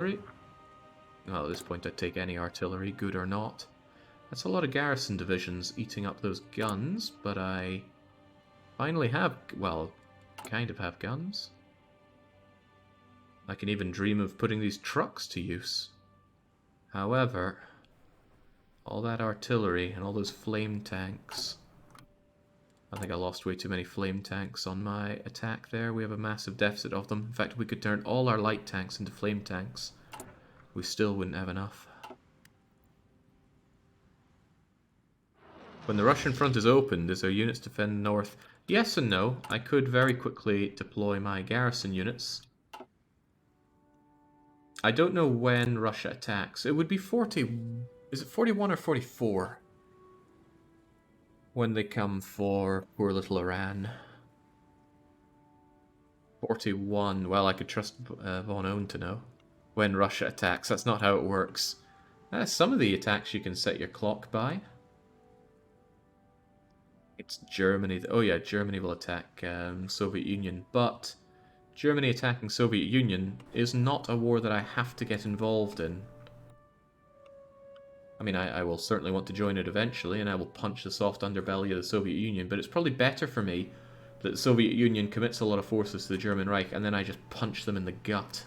Well, at this point I'd take any artillery, good or not. That's a lot of garrison divisions eating up those guns, but I finally have, well, kind of have guns. I can even dream of putting these trucks to use. However, all that artillery and all those flame tanks... I think I lost way too many flame tanks on my attack there. We have a massive deficit of them. In fact, we could turn all our light tanks into flame tanks. We still wouldn't have enough. When the Russian front is opened, is our units defend north? Yes and no. I could very quickly deploy my garrison units. I don't know when Russia attacks. It would be 40... Is it 41 or 44? When they come for poor little Iran. 41. Well, I could trust Von Owen to know. When Russia attacks. That's not how it works. Some of the attacks you can set your clock by. It's Germany. Oh yeah, Germany will attack Soviet Union. But Germany attacking Soviet Union is not a war that I have to get involved in. I mean, I will certainly want to join it eventually, and I will punch the soft underbelly of the Soviet Union, but it's probably better for me that the Soviet Union commits a lot of forces to the German Reich, and then I just punch them in the gut.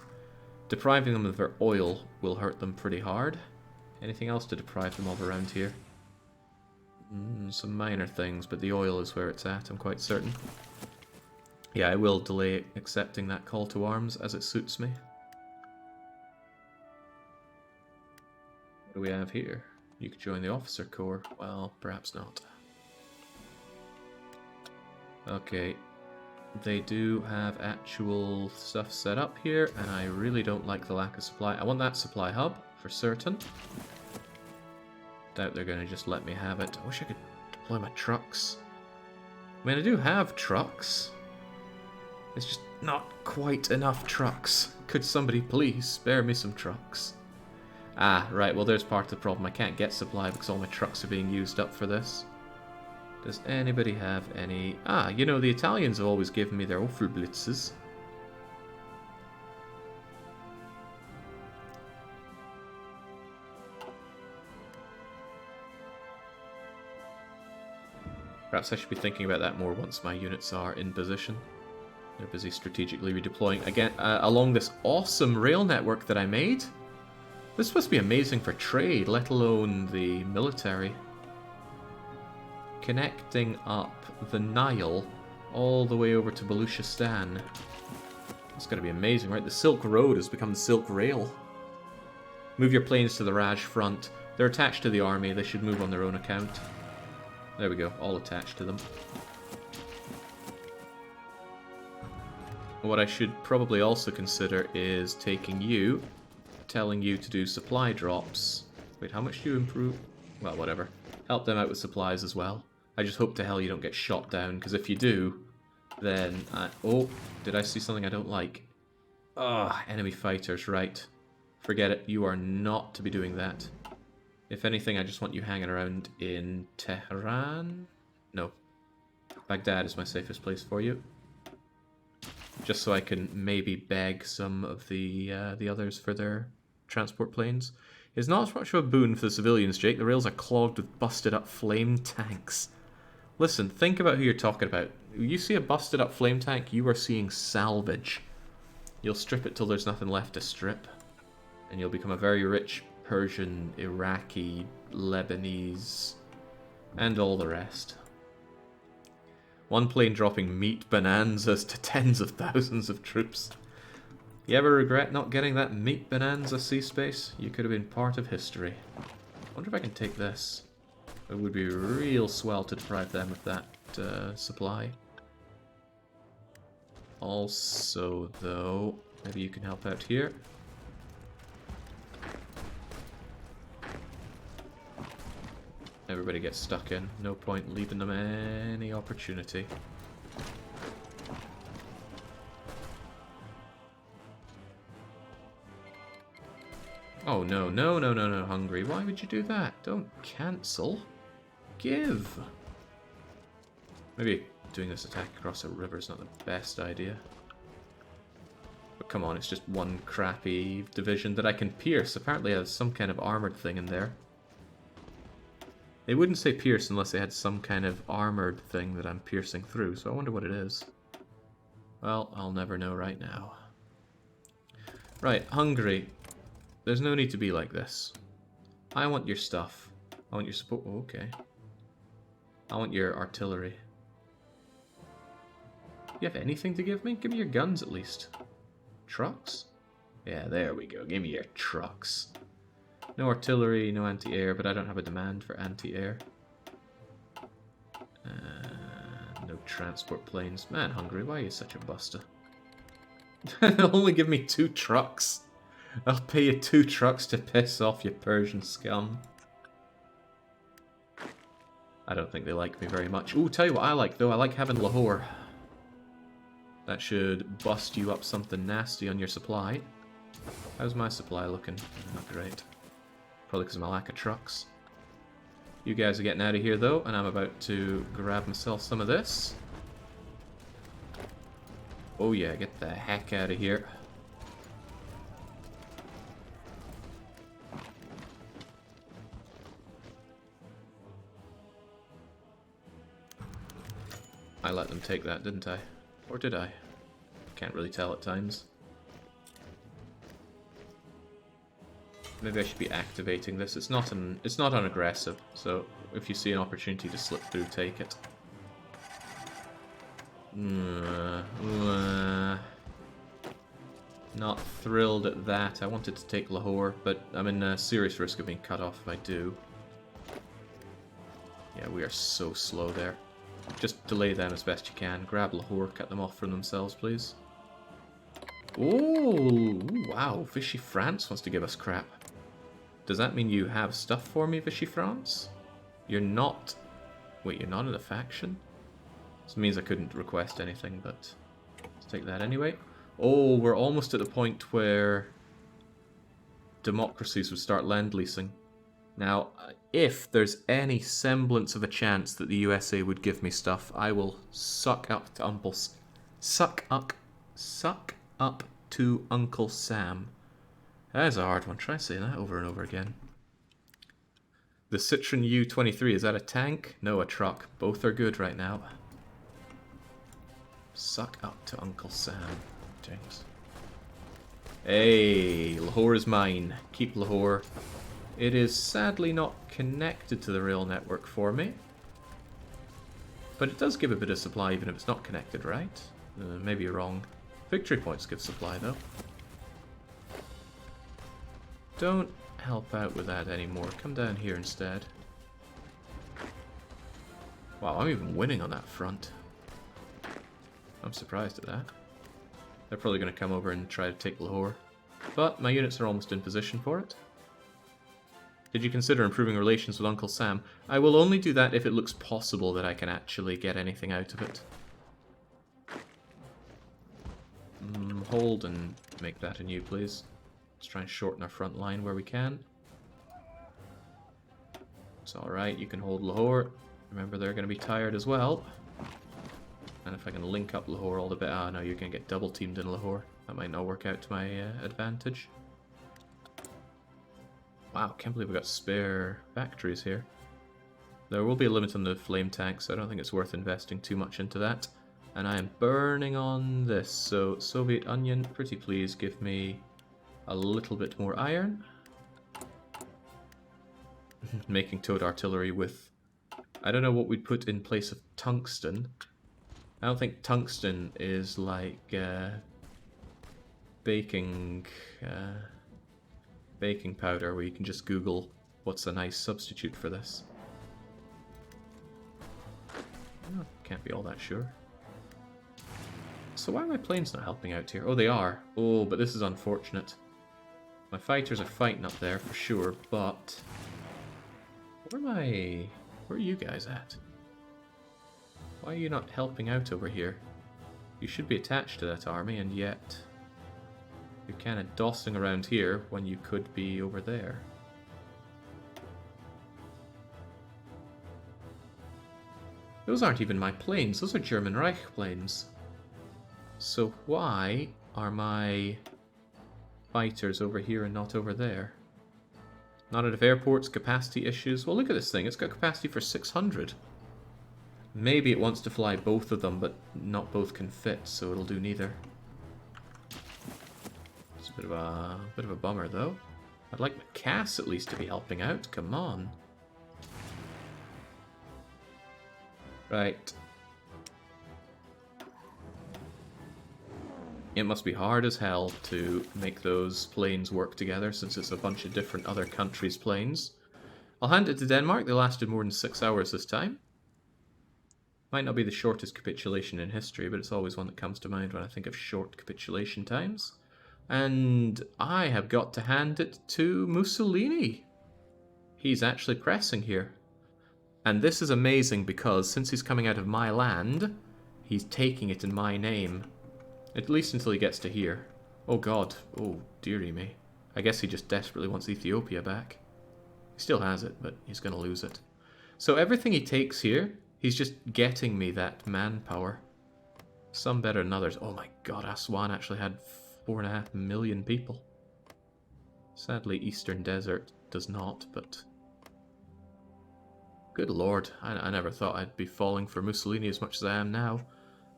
Depriving them of their oil will hurt them pretty hard. Anything else to deprive them of around here? Some minor things, but the oil is where it's at, I'm quite certain. Yeah, I will delay accepting that call to arms as it suits me. What do we have here? You could join the officer corps. Well, perhaps not. Okay. They do have actual stuff set up here, and I really don't like the lack of supply. I want that supply hub, for certain. Doubt they're going to just let me have it. I wish I could deploy my trucks. I mean, I do have trucks. It's just not quite enough trucks. Could somebody please spare me some trucks? Ah, right, well there's part of the problem. I can't get supply because all my trucks are being used up for this. Does anybody have any... Ah, you know, the Italians have always given me their Offerblitzes. Perhaps I should be thinking about that more once my units are in position. They're busy strategically redeploying again along this awesome rail network that I made. This is supposed to be amazing for trade, let alone the military. Connecting up the Nile all the way over to Baluchistan. It's going to be amazing, right? The Silk Road has become the Silk Rail. Move your planes to the Raj front. They're attached to the army. They should move on their own account. There we go, all attached to them. What I should probably also consider is taking you, telling you to do supply drops. Wait, how much do you improve? Well, whatever. Help them out with supplies as well. I just hope to hell you don't get shot down, because if you do, then oh, did I see something I don't like? Ah, enemy fighters, right. Forget it, you are not to be doing that. If anything, I just want you hanging around in Tehran? No. Baghdad is my safest place for you. Just so I can maybe beg some of the others for their transport planes. It's not much of a boon for the civilians, Jake. The rails are clogged with busted up flame tanks. Listen, think about who you're talking about. You see a busted up flame tank, you are seeing salvage. You'll strip it till there's nothing left to strip. And you'll become a very rich Persian, Iraqi, Lebanese, and all the rest. One plane dropping meat bonanzas to tens of thousands of troops. You ever regret not getting that meat bonanza sea space? You could have been part of history. I wonder if I can take this. It would be real swell to deprive them of that supply. Also, though, maybe you can help out here. Everybody gets stuck in. No point leaving them any opportunity. Oh no, no, no, no, no, Hungary. Why would you do that? Don't cancel. Give. Maybe doing this attack across a river is not the best idea. But come on, it's just one crappy division that I can pierce. Apparently it has some kind of armored thing in there. They wouldn't say pierce unless they had some kind of armored thing that I'm piercing through, so I wonder what it is. Well, I'll never know right now. Right, Hungary. There's no need to be like this. I want your stuff. I want your support. Oh, okay. I want your artillery. You have anything to give me? Give me your guns at least. Trucks? Yeah, there we go. Give me your trucks. No artillery, no anti-air, but I don't have a demand for anti-air. No transport planes. Man, Hungary, why are you such a buster? Only give me 2 trucks. I'll pay you 2 trucks to piss off, you Persian scum. I don't think they like me very much. Ooh, tell you what I like, though. I like having Lahore. That should bust you up something nasty on your supply. How's my supply looking? Not great. Probably because of my lack of trucks. You guys are getting out of here, though, and I'm about to grab myself some of this. Oh yeah, get the heck out of here. I let them take that, didn't I? Or did I? Can't really tell at times. Maybe I should be activating this. It's not unaggressive, so if you see an opportunity to slip through, take it. Not thrilled at that. I wanted to take Lahore, but I'm in a serious risk of being cut off if I do. Yeah, we are so slow there. Just delay them as best you can. Grab Lahore, cut them off from themselves, please. Oh, wow. Vichy France wants to give us crap. Does that mean you have stuff for me, Vichy France? You're not... Wait, you're not in a faction? This means I couldn't request anything, but let's take that anyway. Oh, we're almost at the point where democracies would start lend-leasing. Now, if there's any semblance of a chance that the USA would give me stuff, I will suck up to Uncle Sam. That is a hard one. Try saying that over and over again. The Citroen U23, is that a tank? No, a truck. Both are good right now. Suck up to Uncle Sam, James. Hey, Lahore is mine. Keep Lahore. It is sadly not connected to the rail network for me. But it does give a bit of supply even if it's not connected, right? Maybe you're wrong. Victory points give supply, though. Don't help out with that anymore. Come down here instead. Wow, I'm even winning on that front. I'm surprised at that. They're probably going to come over and try to take Lahore. But my units are almost in position for it. Did you consider improving relations with Uncle Sam? I will only do that if it looks possible that I can actually get anything out of it. Hold and make that anew, please. Let's try and shorten our front line where we can. It's alright, you can hold Lahore. Remember, they're going to be tired as well. And if I can link up Lahore all the bit... Ah, no, you're going to get double teamed in Lahore. That might not work out to my advantage. Wow, can't believe we got spare factories here. There will be a limit on the flame tanks, so I don't think it's worth investing too much into that. And I am burning on this, so Soviet Onion, pretty please give me a little bit more iron. Making towed artillery with... I don't know what we'd put in place of tungsten. I don't think tungsten is like baking powder where you can just Google what's a nice substitute for this. Oh, can't be all that sure. So why are my planes not helping out here? Oh, they are. Oh, but this is unfortunate. My fighters are fighting up there for sure, but... Where are you guys at? Why are you not helping out over here? You should be attached to that army, and yet... You're kind of dossing around here when you could be over there. Those aren't even my planes, those are German Reich planes. So why are my fighters over here and not over there? Not out of airports, capacity issues. Well, look at this thing. It's got capacity for 600. Maybe it wants to fly both of them, but not both can fit, so it'll do neither. It's a bit of a bummer, though. I'd like Cass at least to be helping out. Come on. Right. It must be hard as hell to make those planes work together, since it's a bunch of different other countries' planes. I'll hand it to Denmark. They lasted more than 6 hours this time. Might not be the shortest capitulation in history, but it's always one that comes to mind when I think of short capitulation times. And I have got to hand it to Mussolini. He's actually pressing here. And this is amazing because since he's coming out of my land, he's taking it in my name. At least until he gets to here. Oh god. Oh, dearie me. I guess he just desperately wants Ethiopia back. He still has it, but he's going to lose it. So everything he takes here, he's just getting me that manpower. Some better than others. Oh my god, Aswan actually had 4.5 million people. Sadly, Eastern Desert does not, but... Good lord, I never thought I'd be falling for Mussolini as much as I am now.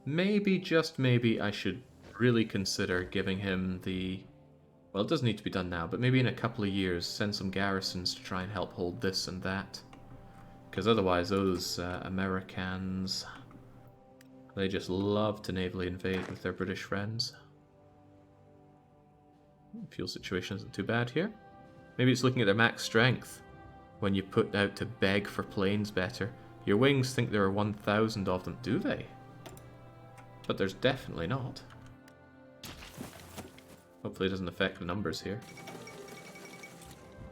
Maybe, just maybe, I should really consider giving him the... Well, it doesn't need to be done now, but maybe in a couple of years, send some garrisons to try and help hold this and that. Because otherwise, those Americans, they just love to navally invade with their British friends. Fuel situation isn't too bad here. Maybe it's looking at their max strength. When you put out to beg for planes better. Your wings think there are 1,000 of them, do they? But there's definitely not. Hopefully it doesn't affect the numbers here.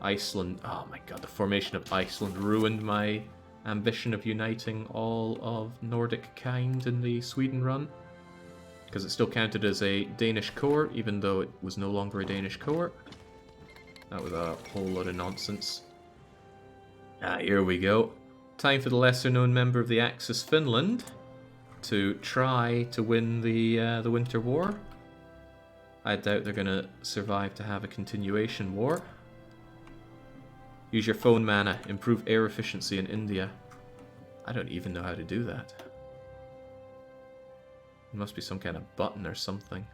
Iceland. Oh my god, the formation of Iceland ruined my ambition of uniting all of Nordic kind in the Sweden run. Because it still counted as a Danish corps, even though it was no longer a Danish corps. That was a whole lot of nonsense. Ah, here we go. Time for the lesser-known member of the Axis, Finland, to try to win the Winter War. I doubt they're going to survive to have a continuation war. Use your phone mana. Improve air efficiency in India. I don't even know how to do that. It must be some kind of button or something.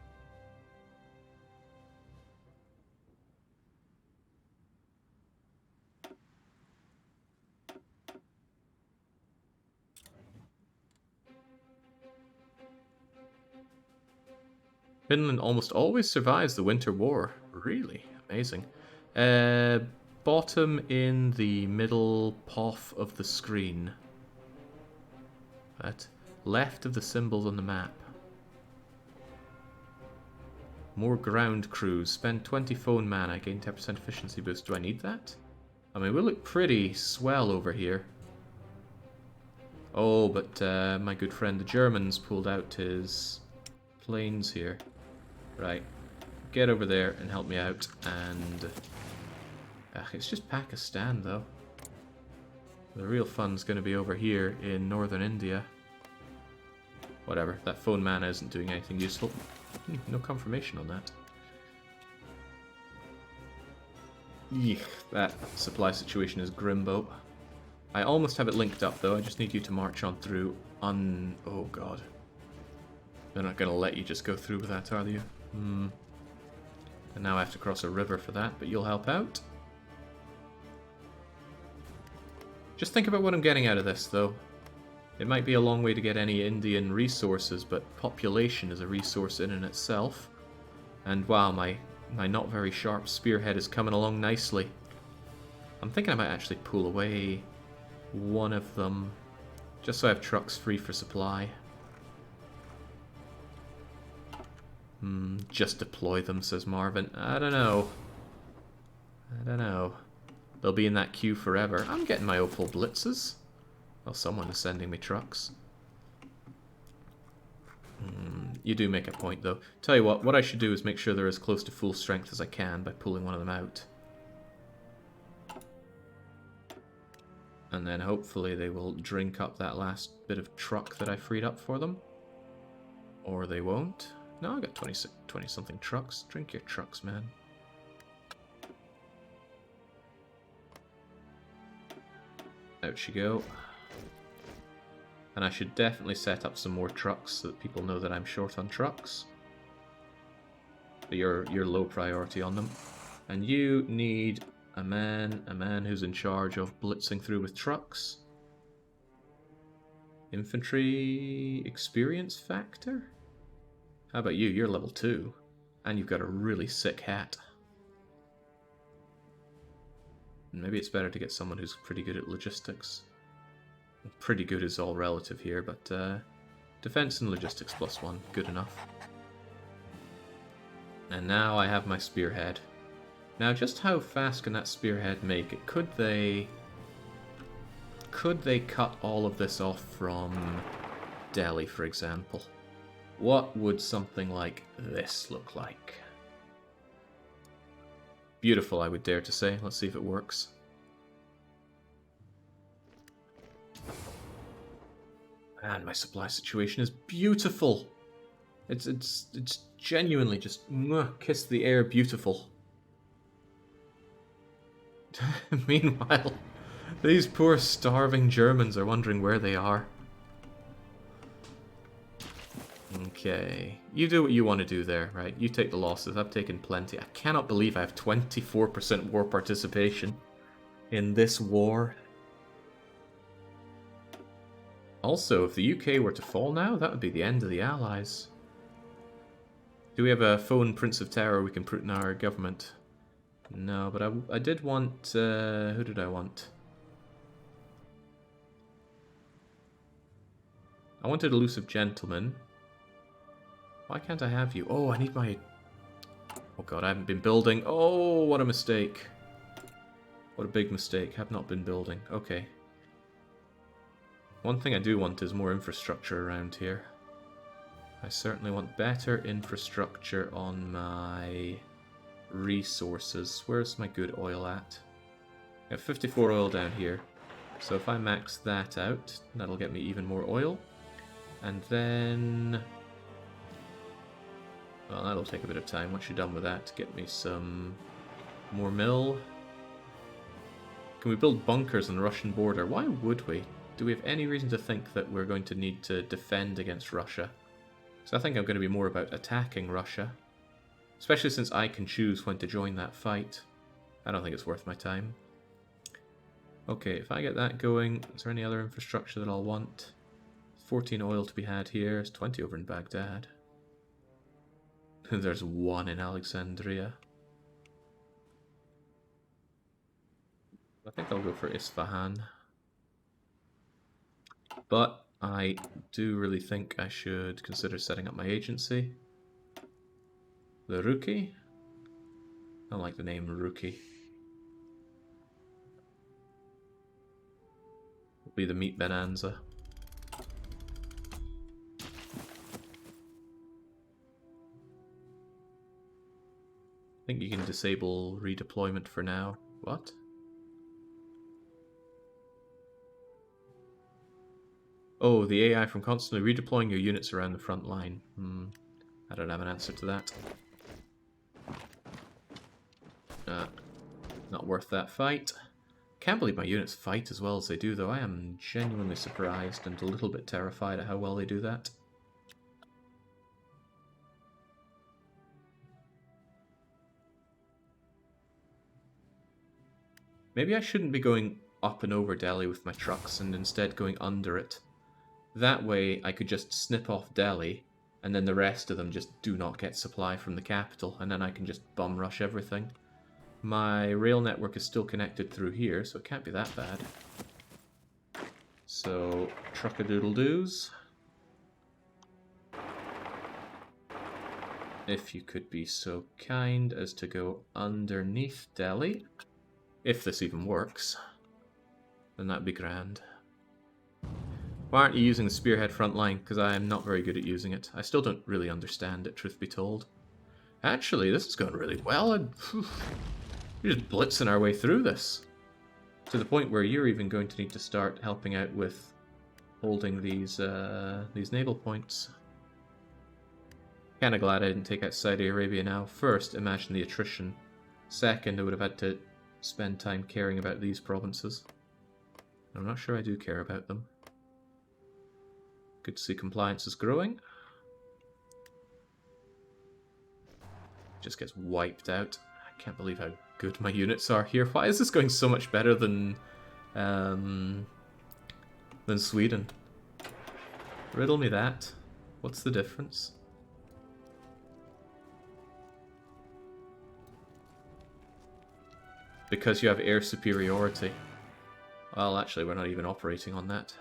Finland almost always survives the Winter War. Really amazing. Bottom in the middle POF of the screen. But left of the symbols on the map. More ground crews. Spend 20 phone mana. Gain 10% efficiency boost. Do I need that? I mean, we look pretty swell over here. Oh, but my good friend the Germans pulled out his planes here. Right, get over there and help me out, and... it's just Pakistan, though. The real fun's going to be over here in northern India. Whatever, that phone mana isn't doing anything useful. No confirmation on that. Eek, that supply situation is grimbo. I almost have it linked up, though. I just need you to march on through oh god. They're not going to let you just go through with that, are you? And now I have to cross a river for that, but you'll help out. Just think about what I'm getting out of this, though. It might be a long way to get any Indian resources, but population is a resource in and itself. And wow, my not very sharp spearhead is coming along nicely. I'm thinking I might actually pull away one of them, just so I have trucks free for supply. Just deploy them, says Marvin. I don't know. They'll be in that queue forever. I'm getting my Opal blitzes. Well, someone is sending me trucks. You do make a point, though. Tell you what I should do is make sure they're as close to full strength as I can by pulling one of them out. And then hopefully they will drink up that last bit of truck that I freed up for them. Or they won't. No, I got 20 something trucks. Drink your trucks, man. Out you go. And I should definitely set up some more trucks so that people know that I'm short on trucks. But you're low priority on them. And you need a man who's in charge of blitzing through with trucks. Infantry experience factor? How about you? You're level 2. And you've got a really sick hat. Maybe it's better to get someone who's pretty good at logistics. Pretty good is all relative here, but defense and logistics +1, good enough. And now I have my spearhead. Now, just how fast can that spearhead make it? Could they cut all of this off from Delhi, for example? What would something like this look like? Beautiful, I would dare to say. Let's see if it works. Man, my supply situation is beautiful. It's genuinely just kiss the air beautiful. Meanwhile, these poor starving Germans are wondering where they are. Okay, you do what you want to do there, right? You take the losses. I've taken plenty. I cannot believe I have 24% war participation in this war. Also, if the UK were to fall now, that would be the end of the Allies. Do we have a phone Prince of Terror we can put in our government? No, but I did want... who did I want? I wanted Elusive Gentleman. Why can't I have you? Oh, I need my... Oh god, I haven't been building. Oh, what a mistake. What a big mistake. Have not been building. Okay. One thing I do want is more infrastructure around here. I certainly want better infrastructure on my resources. Where's my good oil at? I have 54 oil down here. So if I max that out, that'll get me even more oil. And then... Well, that'll take a bit of time. Once you're done with that, get me some more mill. Can we build bunkers on the Russian border? Why would we? Do we have any reason to think that we're going to need to defend against Russia? So I think I'm going to be more about attacking Russia. Especially since I can choose when to join that fight. I don't think it's worth my time. Okay, if I get that going, is there any other infrastructure that I'll want? 14 oil to be had here. There's 20 over in Baghdad. There's 1 in Alexandria. I think I'll go for Isfahan. But I do really think I should consider setting up my agency. The Rookie? I don't like the name Rookie. It'll be the Meat Bonanza. I think you can disable redeployment for now. What? Oh, the AI from constantly redeploying your units around the front line. I don't have an answer to that. Not worth that fight. Can't believe my units fight as well as they do, though. I am genuinely surprised and a little bit terrified at how well they do that. Maybe I shouldn't be going up and over Delhi with my trucks and instead going under it. That way I could just snip off Delhi, and then the rest of them just do not get supply from the capital, and then I can just bum rush everything. My rail network is still connected through here, so it can't be that bad. So, truck-a-doodle-doos. If you could be so kind as to go underneath Delhi, if this even works, then that'd be grand. Why aren't you using the spearhead front line? Because I am not very good at using it. I still don't really understand it, truth be told. Actually, this is going really well. We're just blitzing our way through this. To the point where you're even going to need to start helping out with holding these naval points. Kinda glad I didn't take out Saudi Arabia now. First, imagine the attrition. Second, I would have had to spend time caring about these provinces. I'm not sure I do care about them. Good to see compliance is growing. Just gets wiped out. I can't believe how good my units are here. Why is this going so much better than Sweden? Riddle me that. What's the difference? Because you have air superiority. Well, actually, we're not even operating on that.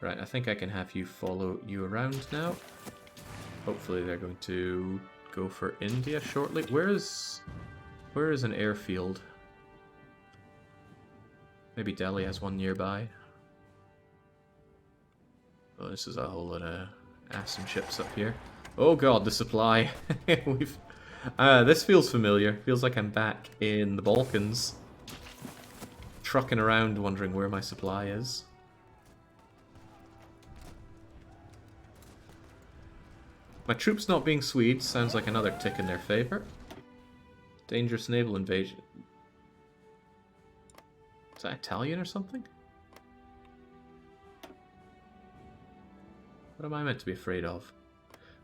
Right, I think I can have you follow you around now. Hopefully they're going to go for India shortly. Where is an airfield? Maybe Delhi has one nearby. Oh, this is a whole lot of ass and chips up here. Oh god, the supply. This feels familiar. Feels like I'm back in the Balkans. Trucking around wondering where my supply is. My troops not being Swedes sounds like another tick in their favour. Dangerous naval invasion. Is that Italian or something? What am I meant to be afraid of?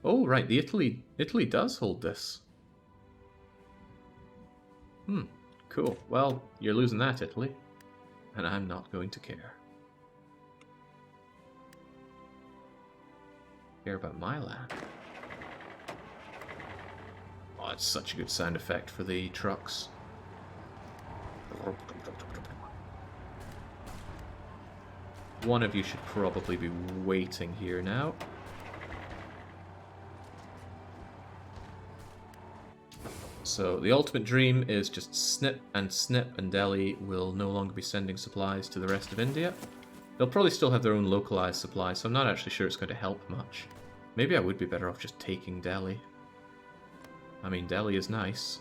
Oh, right, the Italy does hold this. Cool. Well, you're losing that, Italy. And I'm not going to care. Care about my land. Oh, it's such a good sound effect for the trucks. One of you should probably be waiting here now. So the ultimate dream is just snip, and Delhi will no longer be sending supplies to the rest of India. They'll probably still have their own localized supplies, so I'm not actually sure it's going to help much. Maybe I would be better off just taking Delhi. I mean, Delhi is nice.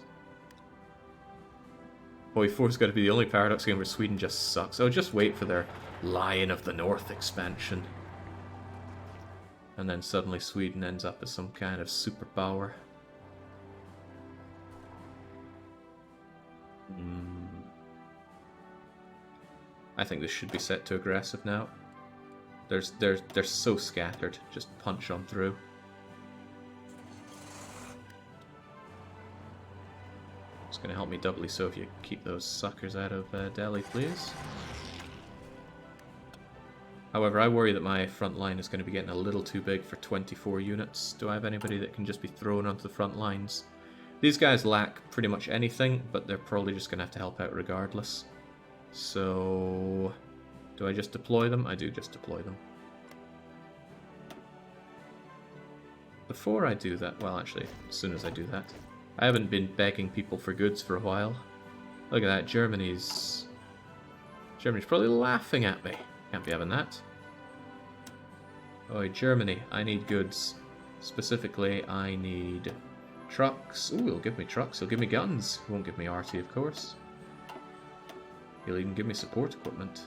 HoI4's got to be the only Paradox game where Sweden just sucks. Oh, just wait for their Lion of the North expansion. And then suddenly Sweden ends up as some kind of superpower. I think this should be set to aggressive now. They're so scattered. Just punch on through. It's going to help me doubly so if you keep those suckers out of Delhi, please. However, I worry that my front line is going to be getting a little too big for 24 units. Do I have anybody that can just be thrown onto the front lines? These guys lack pretty much anything, but they're probably just going to have to help out regardless. So, do I just deploy them? I do just deploy them. Before I do that, well actually, as soon as I do that, I haven't been begging people for goods for a while. Look at that, Germany's probably laughing at me. Can't be having that. Oh, Germany, I need goods. Specifically, I need trucks. Ooh, he'll give me trucks, he'll give me guns. He won't give me RT, of course. He'll even give me support equipment.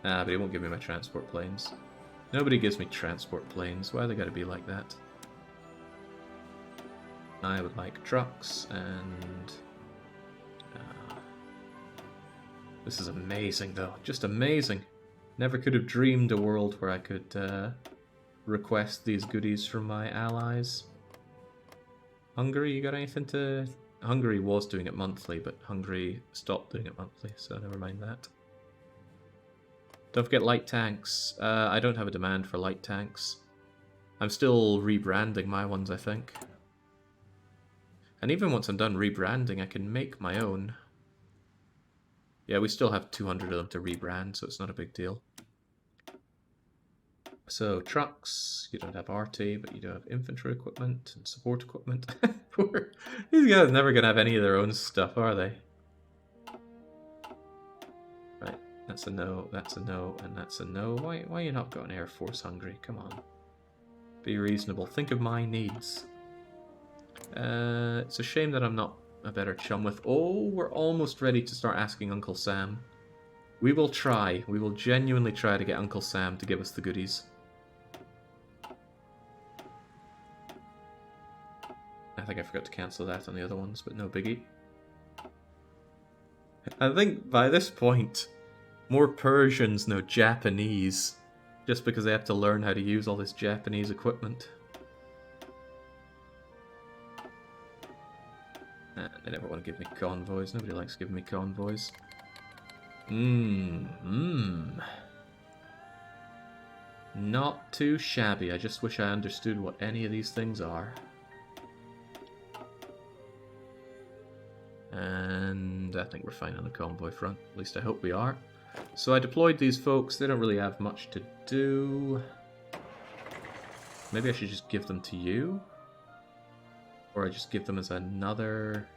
Ah, but he won't give me my transport planes. Nobody gives me transport planes. Why they gotta be like that? I would like trucks, and... this is amazing, though. Just amazing. Never could have dreamed a world where I could request these goodies from my allies. Hungary, you got anything to... Hungary was doing it monthly, but Hungary stopped doing it monthly, so never mind that. Don't forget light tanks. I don't have a demand for light tanks. I'm still rebranding my ones, I think. And even once I'm done rebranding, I can make my own. Yeah, we still have 200 of them to rebrand, so it's not a big deal. So, trucks, you don't have RT, but you do have infantry equipment and support equipment. These guys are never going to have any of their own stuff, are they? Right, that's a no, and that's a no. Why are you not going Air Force hungry? Come on. Be reasonable. Think of my needs. It's a shame that I'm not a better chum with... Oh, we're almost ready to start asking Uncle Sam. We will try. We will genuinely try to get Uncle Sam to give us the goodies. I think I forgot to cancel that on the other ones, but no biggie. I think by this point, more Persians know Japanese, just because they have to learn how to use all this Japanese equipment. They never want to give me convoys. Nobody likes giving me convoys. Not too shabby. I just wish I understood what any of these things are. And I think we're fine on the convoy front. At least I hope we are. So I deployed these folks. They don't really have much to do. Maybe I should just give them to you? Or I just give them as another...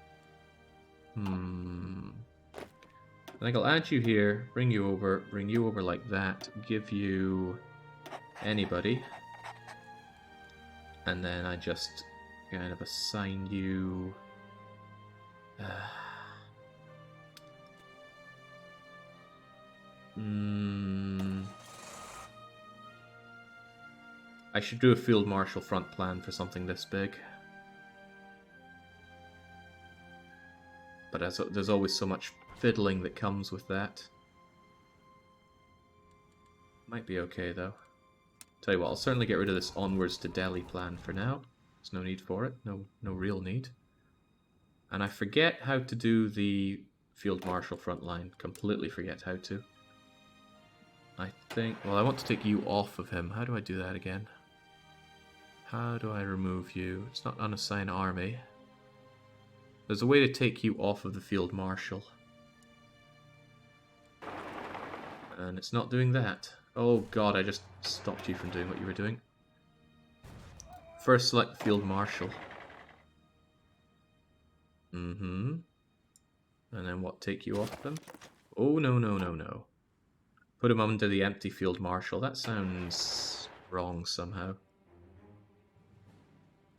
I think I'll add you here, bring you over like that, give you anybody. And then I just kind of assign you... I should do a field marshal front plan for something this big. But there's always so much fiddling that comes with that. Might be okay though. Tell you what, I'll certainly get rid of this onwards to Delhi plan for now. There's no need for it. No real need. And I forget how to do the field marshal front line. Completely forget how to. I think... Well, I want to take you off of him. How do I do that again? How do I remove you? It's not unassign army. There's a way to take you off of the field marshal. And it's not doing that. Oh god, I just stopped you from doing what you were doing. First select the field marshal. And then what, take you off them? Oh, no. Put him under the empty field marshal. That sounds wrong somehow.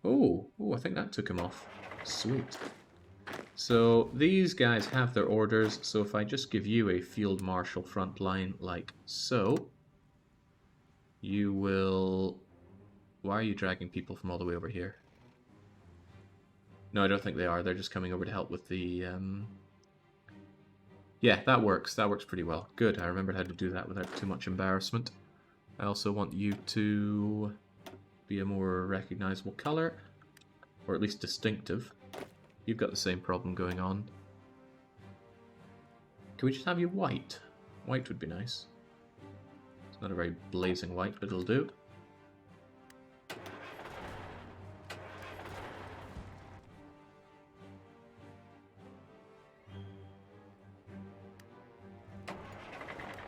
Oh, I think that took him off. Sweet. So these guys have their orders, so if I just give you a field marshal front line like so, you will... Why are you dragging people from all the way over here? No, I don't think they are. They're just coming over to help with the... Yeah, that works. That works pretty well. Good, I remembered how to do that without too much embarrassment. I also want you to be a more recognizable color, or at least distinctive. You've got the same problem going on. Can we just have you white? White would be nice. It's not a very blazing white, but it'll do.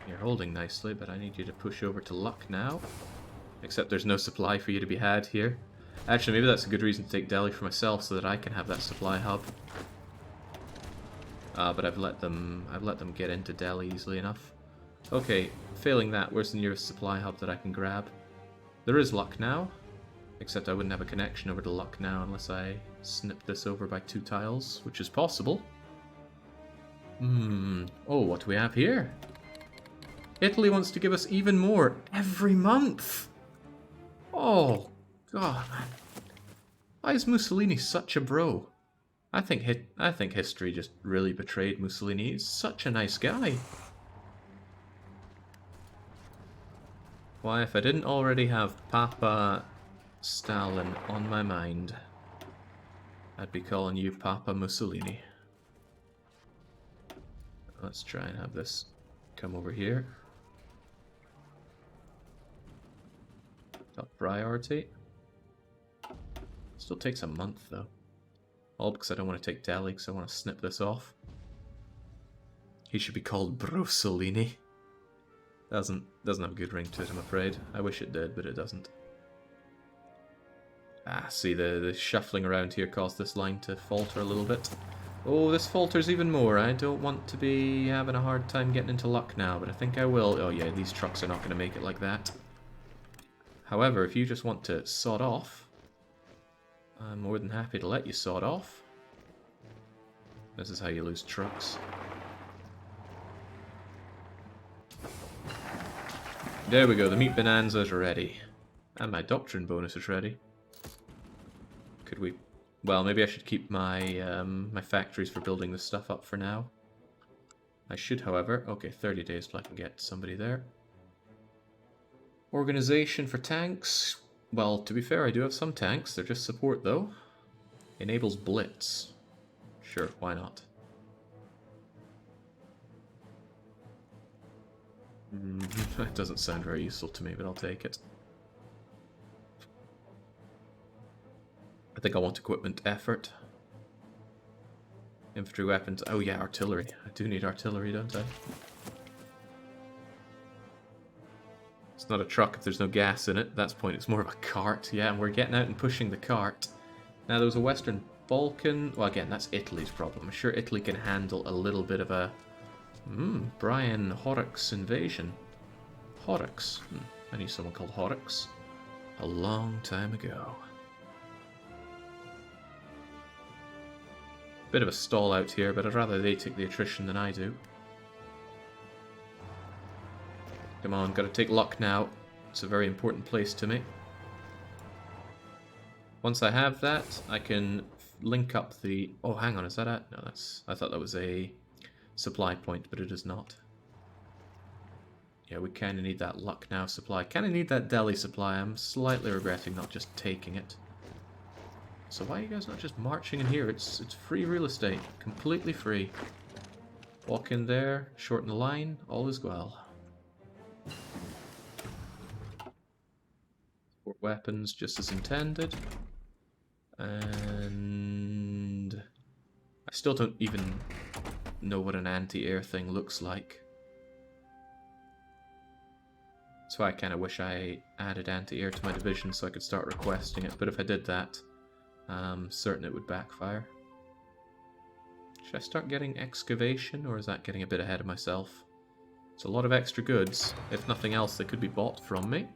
You're holding nicely, but I need you to push over to luck now. Except there's no supply for you to be had here. Actually, maybe that's a good reason to take Delhi for myself, so that I can have that supply hub. But I've let them get into Delhi easily enough. Okay, failing that, where's the nearest supply hub that I can grab? There is Lucknow, except I wouldn't have a connection over to Lucknow unless I snip this over by 2 tiles, which is possible. Oh, what do we have here? Italy wants to give us even more every month! Oh, God, man. Why is Mussolini such a bro? I think history just really betrayed Mussolini. He's such a nice guy. Why, if I didn't already have Papa Stalin on my mind, I'd be calling you Papa Mussolini. Let's try and have this come over here. Top priority. Still takes a month though. All because I don't want to take Delhi, because I want to snip this off. He should be called Brussolini. Doesn't have a good ring to it, I'm afraid. I wish it did, but it doesn't. Ah, see, the shuffling around here caused this line to falter a little bit. Oh, this falters even more. I don't want to be having a hard time getting into luck now, but I think I will. Oh yeah, these trucks are not going to make it like that. However, if you just want to sod off, I'm more than happy to let you sod off. This is how you lose trucks. There we go, the meat bonanza is ready. And my doctrine bonus is ready. Could we Well, maybe I should keep my my factories for building this stuff up for now. I should, however... Okay, 30 days till I can get somebody there. Organization for tanks. Well, to be fair, I do have some tanks. They're just support, though. Enables Blitz. Sure, why not? It doesn't sound very useful to me, but I'll take it. I think I want equipment effort. Infantry weapons. Oh yeah, artillery. I do need artillery, don't I? It's not a truck if there's no gas in it. At that point, it's more of a cart. Yeah, and we're getting out and pushing the cart. Now, there was a Western Balkan... Well, again, that's Italy's problem. I'm sure Italy can handle a little bit of a... Brian Horrocks invasion. Horrocks. I knew someone called Horrocks. A long time ago. Bit of a stall out here, but I'd rather they take the attrition than I do. Come on, gotta take luck now. It's a very important place to me. Once I have that, I can link up the... Oh, hang on, is that it? No, that's... I thought that was a supply point, but it is not. Yeah, we kind of need that luck now supply. Kind of need that Delhi supply. I'm slightly regretting not just taking it. So why are you guys not just marching in here? It's free real estate. Completely free. Walk in there, shorten the line, all is well. Support weapons just as intended. And... I still don't even know what an anti-air thing looks like. That's why I kind of wish I added anti-air to my division so I could start requesting it. But if I did that, I'm certain it would backfire. Should I start getting excavation, or is that getting a bit ahead of myself? It's a lot of extra goods. If nothing else, they could be bought from me.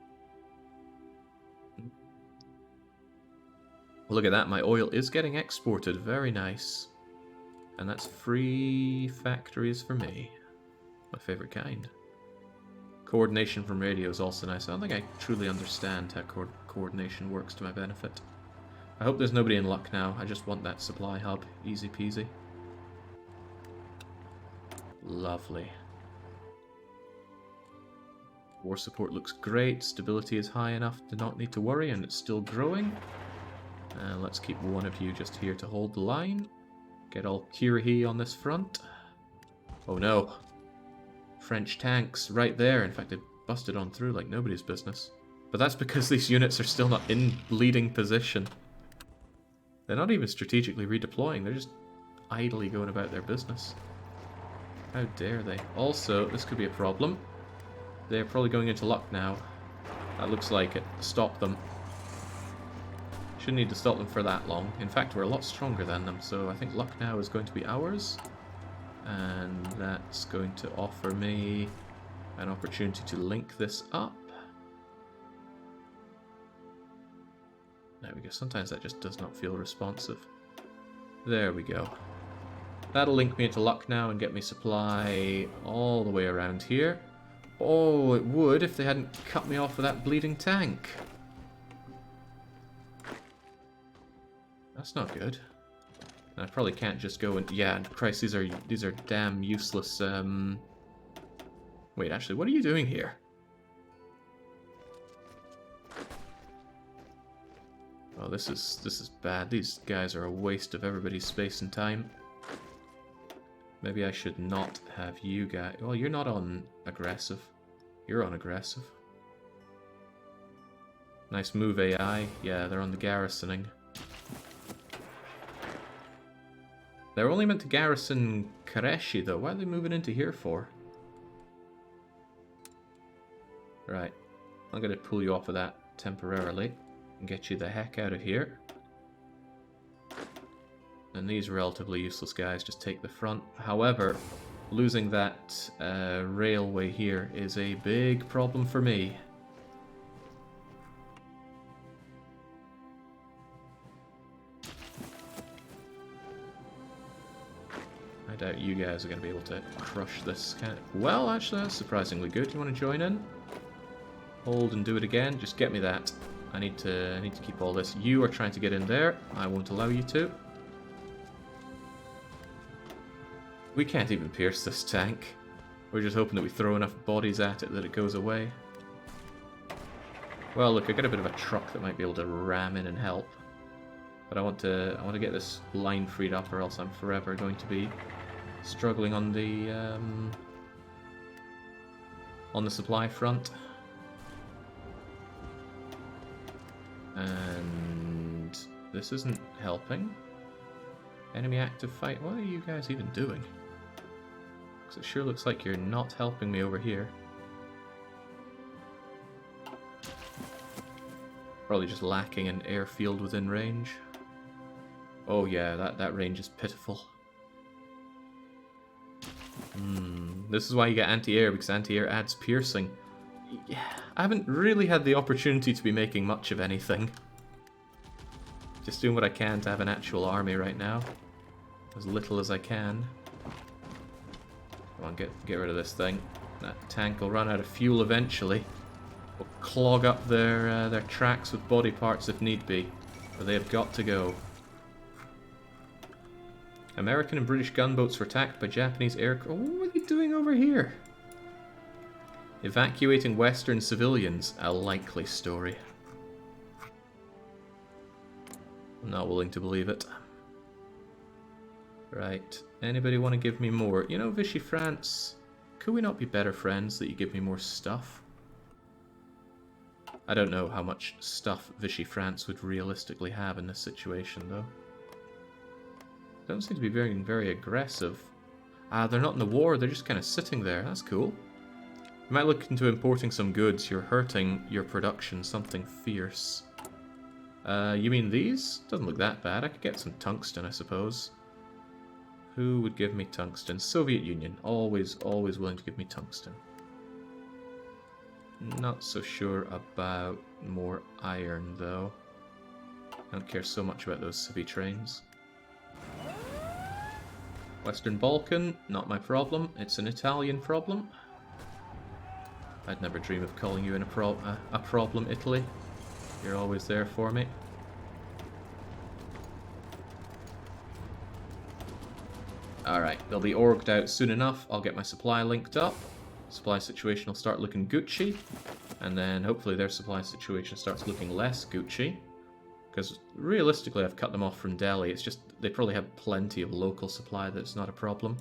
Look at that, my oil is getting exported. Very nice. And that's free factories for me. My favorite kind. Coordination from radio is also nice. I don't think I truly understand how coordination works to my benefit. I hope there's nobody in luck now. I just want that supply hub. Easy peasy. Lovely. War support looks great. Stability is high enough to not need to worry, and it's still growing. Let's keep one of you just here to hold the line. Get all Kirihi on this front. Oh no. French tanks right there. In fact, they busted on through like nobody's business. But that's because these units are still not in leading position. They're not even strategically redeploying. They're just idly going about their business. How dare they? Also, this could be a problem. They're probably going into luck now. That looks like it. Stop them. Shouldn't need to stop them for that long. In fact, we're a lot stronger than them, so I think luck now is going to be ours. And that's going to offer me an opportunity to link this up. There we go. Sometimes that just does not feel responsive. There we go. That'll link me into luck now and get me supply all the way around here. Oh, it would if they hadn't cut me off with that bleeding tank. That's not good. I probably can't just go and... Yeah, Christ, these are damn useless, Wait, actually, what are you doing here? Oh, this is bad. These guys are a waste of everybody's space and time. Maybe I should not have you guys... Well, you're not on aggressive. You're on aggressive. Nice move, AI. Yeah, they're on the garrisoning. They're only meant to garrison Kareshi, though. Why are they moving into here for? Right. I'm going to pull you off of that temporarily and get you the heck out of here. And these relatively useless guys just take the front. However, losing that railway here is a big problem for me. I doubt you guys are going to be able to crush this kind of... Well, actually, that's surprisingly good. You want to join in? Hold and do it again. Just get me that. I need to keep all this. You are trying to get in there. I won't allow you to. We can't even pierce this tank. We're just hoping that we throw enough bodies at it that it goes away. Well, look, I got a bit of a truck that might be able to ram in and help. But I want to get this line freed up, or else I'm forever going to be struggling on the supply front. And this isn't helping. Enemy active fight. What are you guys even doing? Because it sure looks like you're not helping me over here. Probably just lacking an airfield within range. Oh yeah, that range is pitiful. This is why you get anti-air, because anti-air adds piercing. Yeah, I haven't really had the opportunity to be making much of anything. Just doing what I can to have an actual army right now. As little as I can. Come on, get rid of this thing. That tank will run out of fuel eventually. We'll clog up their tracks with body parts if need be. But they have got to go. American and British gunboats were attacked by Japanese aircraft. Oh, what are they doing over here? Evacuating Western civilians. A likely story. I'm not willing to believe it. Right. Anybody want to give me more? You know, Vichy France, could we not be better friends that you give me more stuff? I don't know how much stuff Vichy France would realistically have in this situation, though. Don't seem to be very, very aggressive. Ah, they're not in the war, they're just kind of sitting there. That's cool. You might look into importing some goods. You're hurting your production something fierce. You mean these? Doesn't look that bad. I could get some tungsten, I suppose. Who would give me tungsten? Soviet Union. Always, always willing to give me tungsten. Not so sure about more iron, though. I don't care so much about those civi trains. Western Balkan, not my problem. It's an Italian problem. I'd never dream of calling you a problem, Italy. You're always there for me. Alright, they'll be orged out soon enough. I'll get my supply linked up. Supply situation will start looking Gucci. And then hopefully their supply situation starts looking less Gucci. Because realistically I've cut them off from Delhi. It's just they probably have plenty of local supply that's not a problem.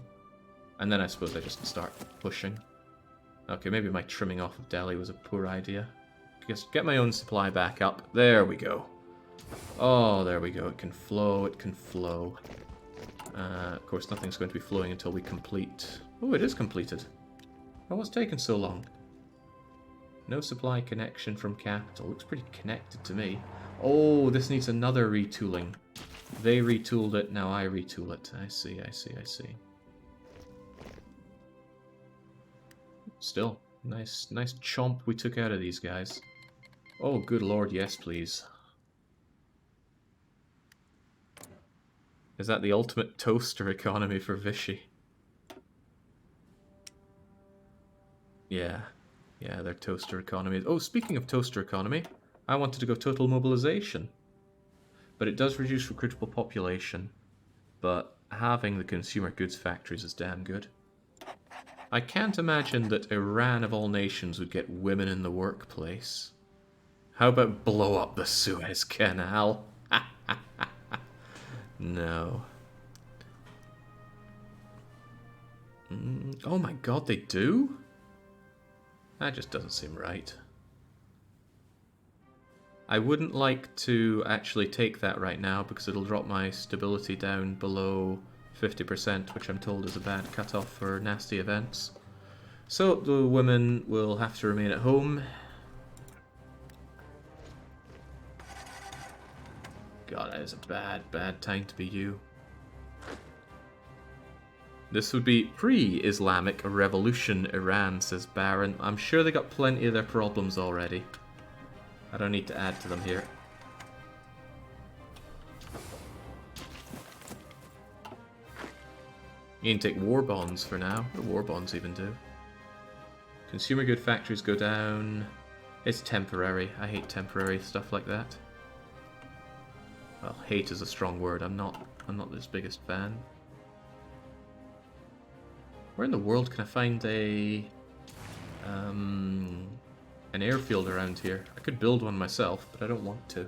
And then I suppose I just start pushing. Okay, maybe my trimming off of Delhi was a poor idea. Just get my own supply back up. There we go. Oh, there we go. It can flow, it can flow. Of course, nothing's going to be flowing until we complete... Oh, it is completed. Oh, what's taken so long? No supply connection from capital. Looks pretty connected to me. Oh, this needs another retooling. They retooled it, now I retool it. I see, I see, I see. Still, nice chomp we took out of these guys. Oh, good lord, yes please. Is that the ultimate toaster economy for Vichy? Yeah, their toaster economy. Oh, speaking of toaster economy, I wanted to go total mobilization. But it does reduce recruitable population. But having the consumer goods factories is damn good. I can't imagine that Iran of all nations would get women in the workplace. How about blow up the Suez Canal? No. Oh my god, they do? That just doesn't seem right. I wouldn't like to actually take that right now because it'll drop my stability down below 50%, which I'm told is a bad cutoff for nasty events. So the women will have to remain at home. God, that is a bad time to be you. This would be pre-Islamic revolution Iran, says Baron. I'm sure they got plenty of their problems already. I don't need to add to them here. You can take war bonds for now. What do war bonds even do? Consumer good factories go down. It's temporary. I hate temporary stuff like that. Well, hate is a strong word. I'm not this biggest fan. Where in the world can I find an airfield around here? I could build one myself, but I don't want to.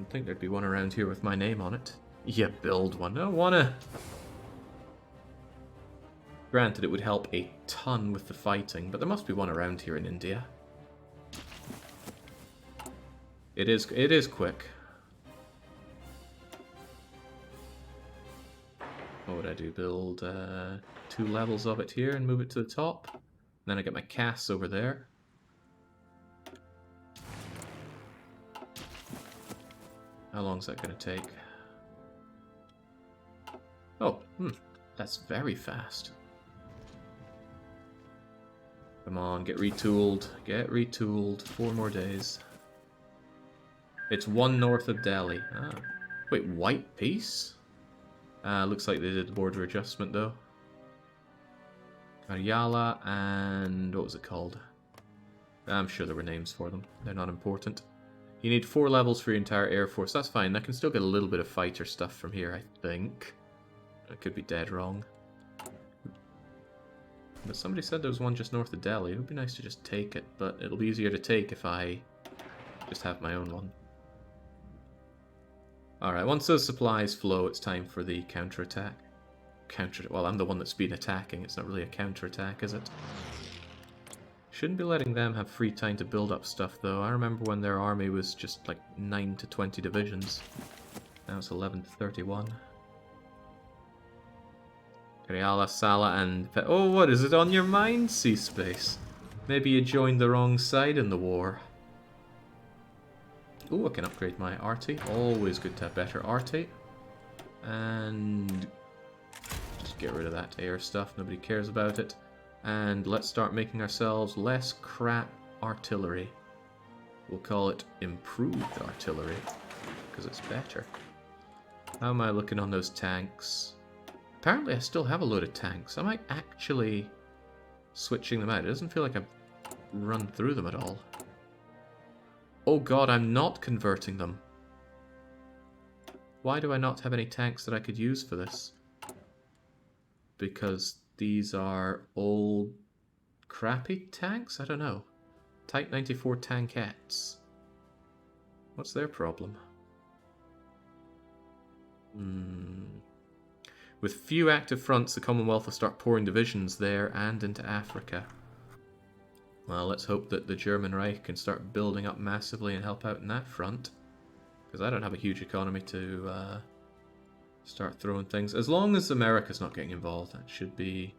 I think there'd be one around here with my name on it. Yeah, build one. I don't wanna. Granted, it would help a ton with the fighting, but there must be one around here in India. It is quick. What would I do? Build 2 levels of it here and move it to the top. And then I get my casts over there. How long is that going to take? Oh, that's very fast. Come on, get retooled. Get retooled. 4 more days. It's 1 north of Delhi. Ah. Wait, white peace? Looks like they did the border adjustment though. Karyala and what was it called? I'm sure there were names for them. They're not important. You need 4 levels for your entire air force. That's fine. I can still get a little bit of fighter stuff from here, I think. I could be dead wrong. But somebody said there was one just north of Delhi. It would be nice to just take it, but it'll be easier to take if I just have my own one. Alright, once those supplies flow, it's time for the counterattack. Well, I'm the one that's been attacking. It's not really a counterattack, is it? Shouldn't be letting them have free time to build up stuff, though. I remember when their army was just like 9 to 20 divisions. Now it's 11 to 31. Karyala, Sala, and... Oh, what is it on your mind, Sea Space? Maybe you joined the wrong side in the war. Ooh, I can upgrade my arty. Always good to have better arty. And just get rid of that air stuff. Nobody cares about it. And let's start making ourselves less crap artillery. We'll call it improved artillery, because it's better. How am I looking on those tanks? Apparently I still have a load of tanks. Am I actually switching them out? It doesn't feel like I've run through them at all. Oh god, I'm not converting them. Why do I not have any tanks that I could use for this? Because these are old crappy tanks? I don't know. Type 94 tankettes. What's their problem? With few active fronts, the Commonwealth will start pouring divisions there and into Africa. Well, let's hope that the German Reich can start building up massively and help out in that front. Because I don't have a huge economy to start throwing things. As long as America's not getting involved, that should be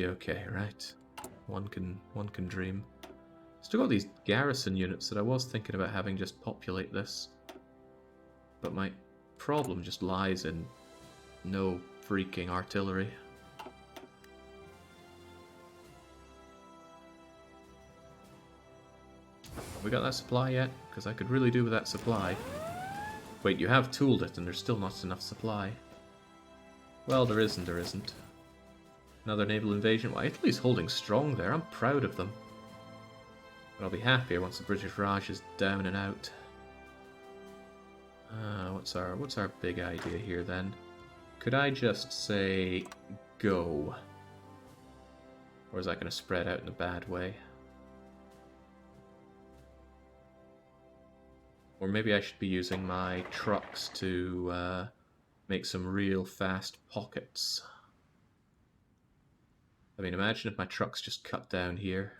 okay, right? One can dream. Still got these garrison units that I was thinking about having just populate this. But my problem just lies in no freaking artillery. We got that supply yet? Because I could really do with that supply. Wait, you have tooled it and there's still not enough supply. Well, there is and there isn't. Another naval invasion. Well, Italy's holding strong there. I'm proud of them. But I'll be happier once the British Raj is down and out. What's our big idea here then? Could I just say go? Or is that going to spread out in a bad way? Or maybe I should be using my trucks to make some real fast pockets. I mean, imagine if my trucks just cut down here.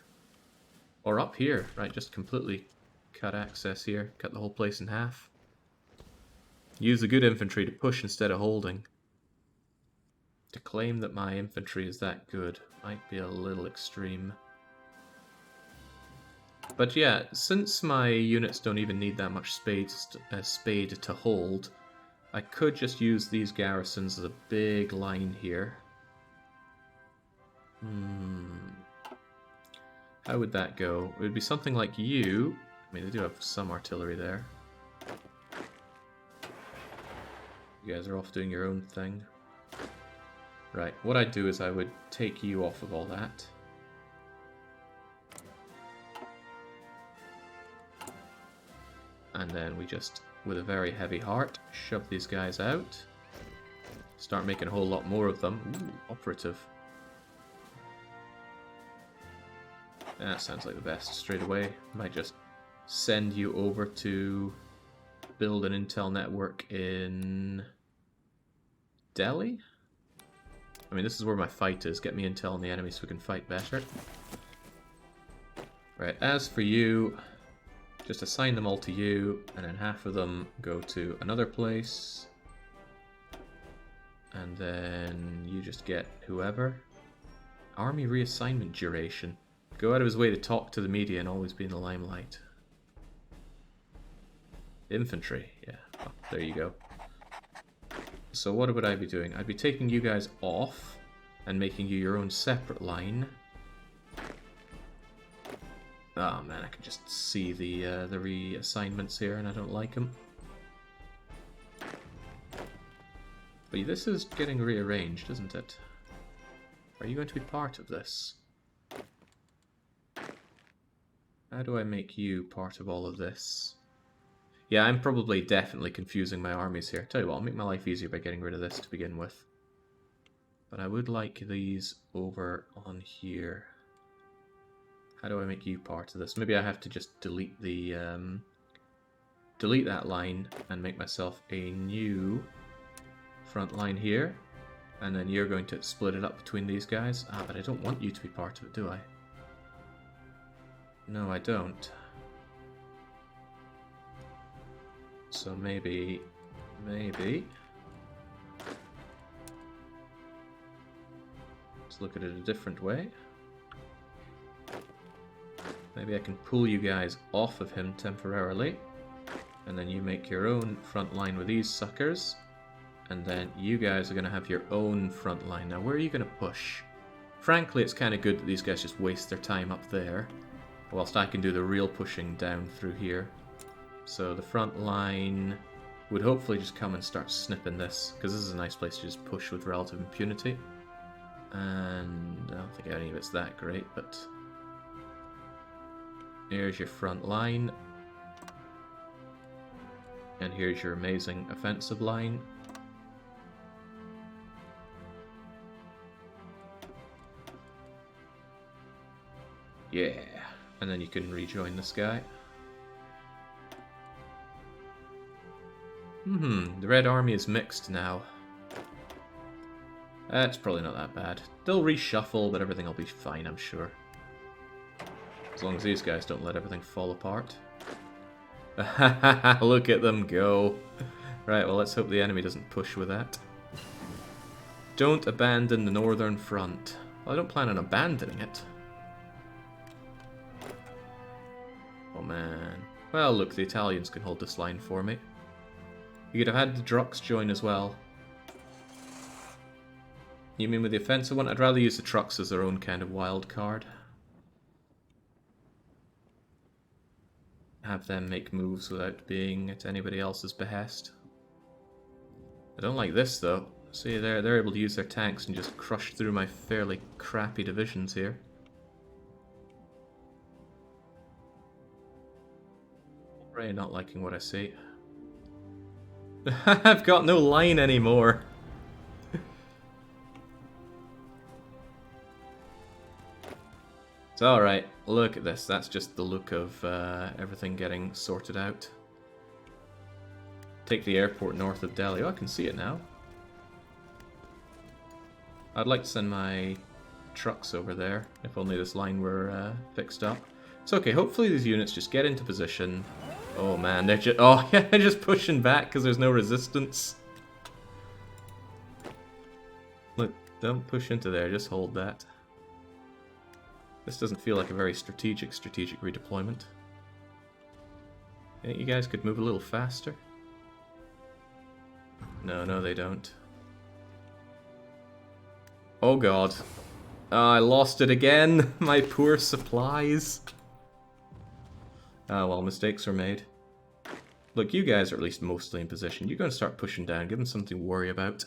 Or up here, right? Just completely cut access here. Cut the whole place in half. Use the good infantry to push instead of holding. To claim that my infantry is that good might be a little extreme. But yeah, since my units don't even need that much spade to hold, I could just use these garrisons as a big line here. How would that go? It would be something like you. I mean, they do have some artillery there. You guys are off doing your own thing. Right, what I'd do is I would take you off of all that. And then we just, with a very heavy heart, shove these guys out. Start making a whole lot more of them. Ooh, operative. That sounds like the best straight away. Might just send you over to build an intel network in Delhi? I mean, this is where my fight is. Get me intel on the enemy so we can fight better. Right, as for you, just assign them all to you, and then half of them go to another place. And then you just get whoever. Army reassignment duration. Go out of his way to talk to the media and always be in the limelight. Infantry, yeah, oh, there you go. So what would I be doing? I'd be taking you guys off and making you your own separate line. Oh man, I can just see the reassignments here and I don't like them. But this is getting rearranged, isn't it? Are you going to be part of this? How do I make you part of all of this? Yeah, I'm probably definitely confusing my armies here. Tell you what, I'll make my life easier by getting rid of this to begin with. But I would like these over on here. How do I make you part of this? Maybe I have to just delete the delete that line and make myself a new front line here. And then you're going to split it up between these guys. Ah, but I don't want you to be part of it, do I? No, I don't. So maybe... Let's look at it a different way. Maybe I can pull you guys off of him temporarily. And then you make your own front line with these suckers. And then you guys are going to have your own front line. Now, where are you going to push? Frankly, it's kind of good that these guys just waste their time up there. Whilst I can do the real pushing down through here. So the front line would hopefully just come and start snipping this, because this is a nice place to just push with relative impunity. And I don't think any of it's that great, but here's your front line. And here's your amazing offensive line. Yeah, and then you can rejoin this guy. The Red Army is mixed now. That's probably not that bad. They'll reshuffle, but everything will be fine, I'm sure. As long as these guys don't let everything fall apart. Look at them go. Right, well, let's hope the enemy doesn't push with that. Don't abandon the Northern Front. Well, I don't plan on abandoning it. Oh, man. Well, look, the Italians can hold this line for me. You could have had the Drucks join as well. You mean with the offensive one? I'd rather use the trucks as their own kind of wild card. Have them make moves without being at anybody else's behest. I don't like this though. See, they're able to use their tanks and just crush through my fairly crappy divisions here. Really not liking what I see. I've got no line anymore. It's alright. Look at this. That's just the look of everything getting sorted out. Take the airport north of Delhi. Oh, I can see it now. I'd like to send my trucks over there, if only this line were fixed up. It's okay. Hopefully these units just get into position. Oh man, they're just... Oh, yeah, they're just pushing back because there's no resistance. Look, don't push into there. Just hold that. This doesn't feel like a very strategic redeployment. You think you guys could move a little faster? No, they don't. Oh god. I lost it again! My poor supplies! Ah, well, mistakes were made. Look, you guys are at least mostly in position. You're going to start pushing down, give them something to worry about.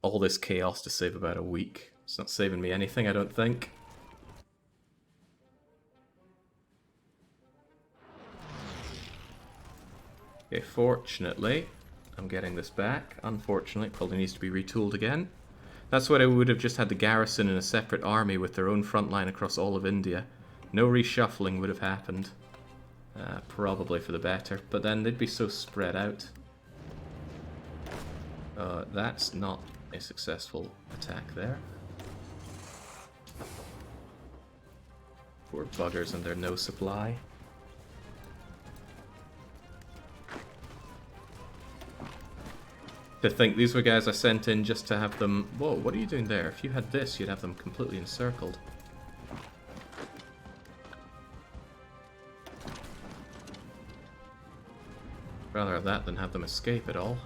All this chaos to save about a week. It's not saving me anything, I don't think. Okay, fortunately, I'm getting this back. Unfortunately, it probably needs to be retooled again. That's what I would have just had the garrison in a separate army with their own front line across all of India. No reshuffling would have happened. Probably for the better, but then they'd be so spread out. That's not a successful attack there. Poor buggers and their no supply. To think these were guys I sent in just to have them... Whoa, what are you doing there? If you had this, you'd have them completely encircled. Rather have that than have them escape at all.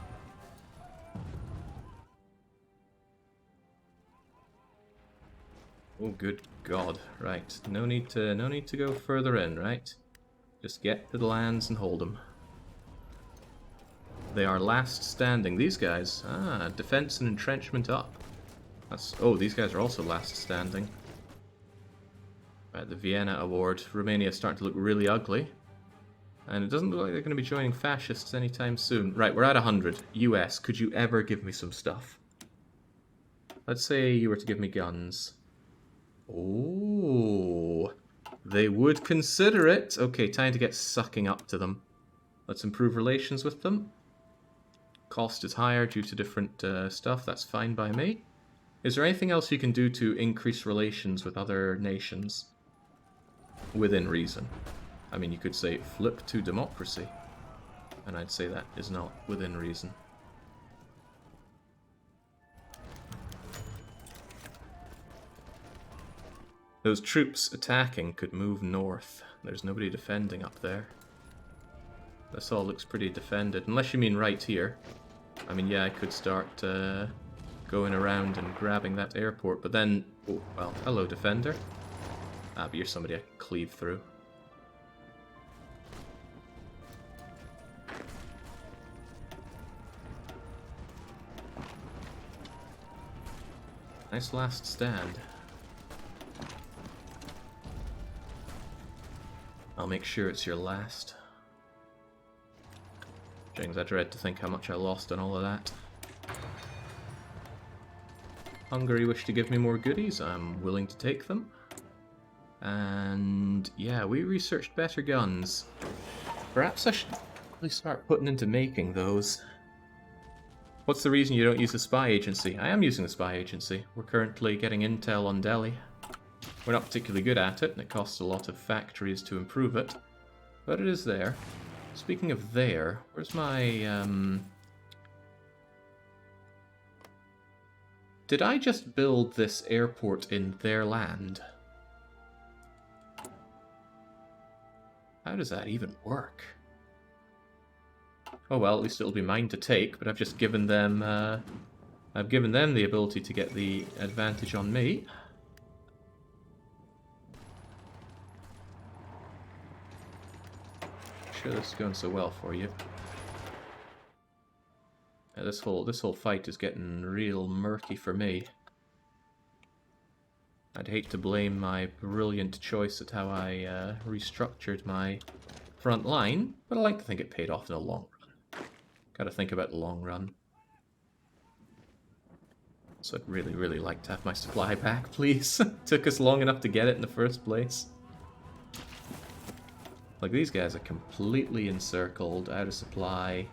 Oh, good God! Right, no need to go further in, right? Just get to the lands and hold them. They are last standing. These guys, defense and entrenchment up. That's these guys are also last standing. Right, the Vienna Award. Romania's starting to look really ugly. And it doesn't look like they're going to be joining fascists anytime soon. Right, we're at 100. US, could you ever give me some stuff? Let's say you were to give me guns. Oh, they would consider it. Okay, time to get sucking up to them. Let's improve relations with them. Cost is higher due to different stuff. That's fine by me. Is there anything else you can do to increase relations with other nations? Within reason. I mean, you could say flip to democracy. And I'd say that is not within reason. Those troops attacking could move north. There's nobody defending up there. This all looks pretty defended. Unless you mean right here. I mean, yeah, I could start going around and grabbing that airport. But then... Oh, well, hello, defender. But you're somebody I can cleave through. Nice last stand. I'll make sure it's your last. Jings, I dread to think how much I lost on all of that. Hungary wish to give me more goodies. I'm willing to take them. And yeah, we researched better guns. Perhaps I should really start putting into making those. What's the reason you don't use the spy agency? I am using the spy agency. We're currently getting intel on Delhi. We're not particularly good at it, and it costs a lot of factories to improve it. But it is there. Speaking of there, where's my... Did I just build this airport in their land? How does that even work? Oh well, at least it'll be mine to take, but I've just given them... I've given them the ability to get the advantage on me. Sure, this is going so well for you. Yeah, this whole fight is getting real murky for me. I'd hate to blame my brilliant choice at how I restructured my front line, but I like to think it paid off in the long run. Gotta think about the long run. So I'd really, really like to have my supply back, please. Took us long enough to get it in the first place. Like, these guys are completely encircled, out of supply.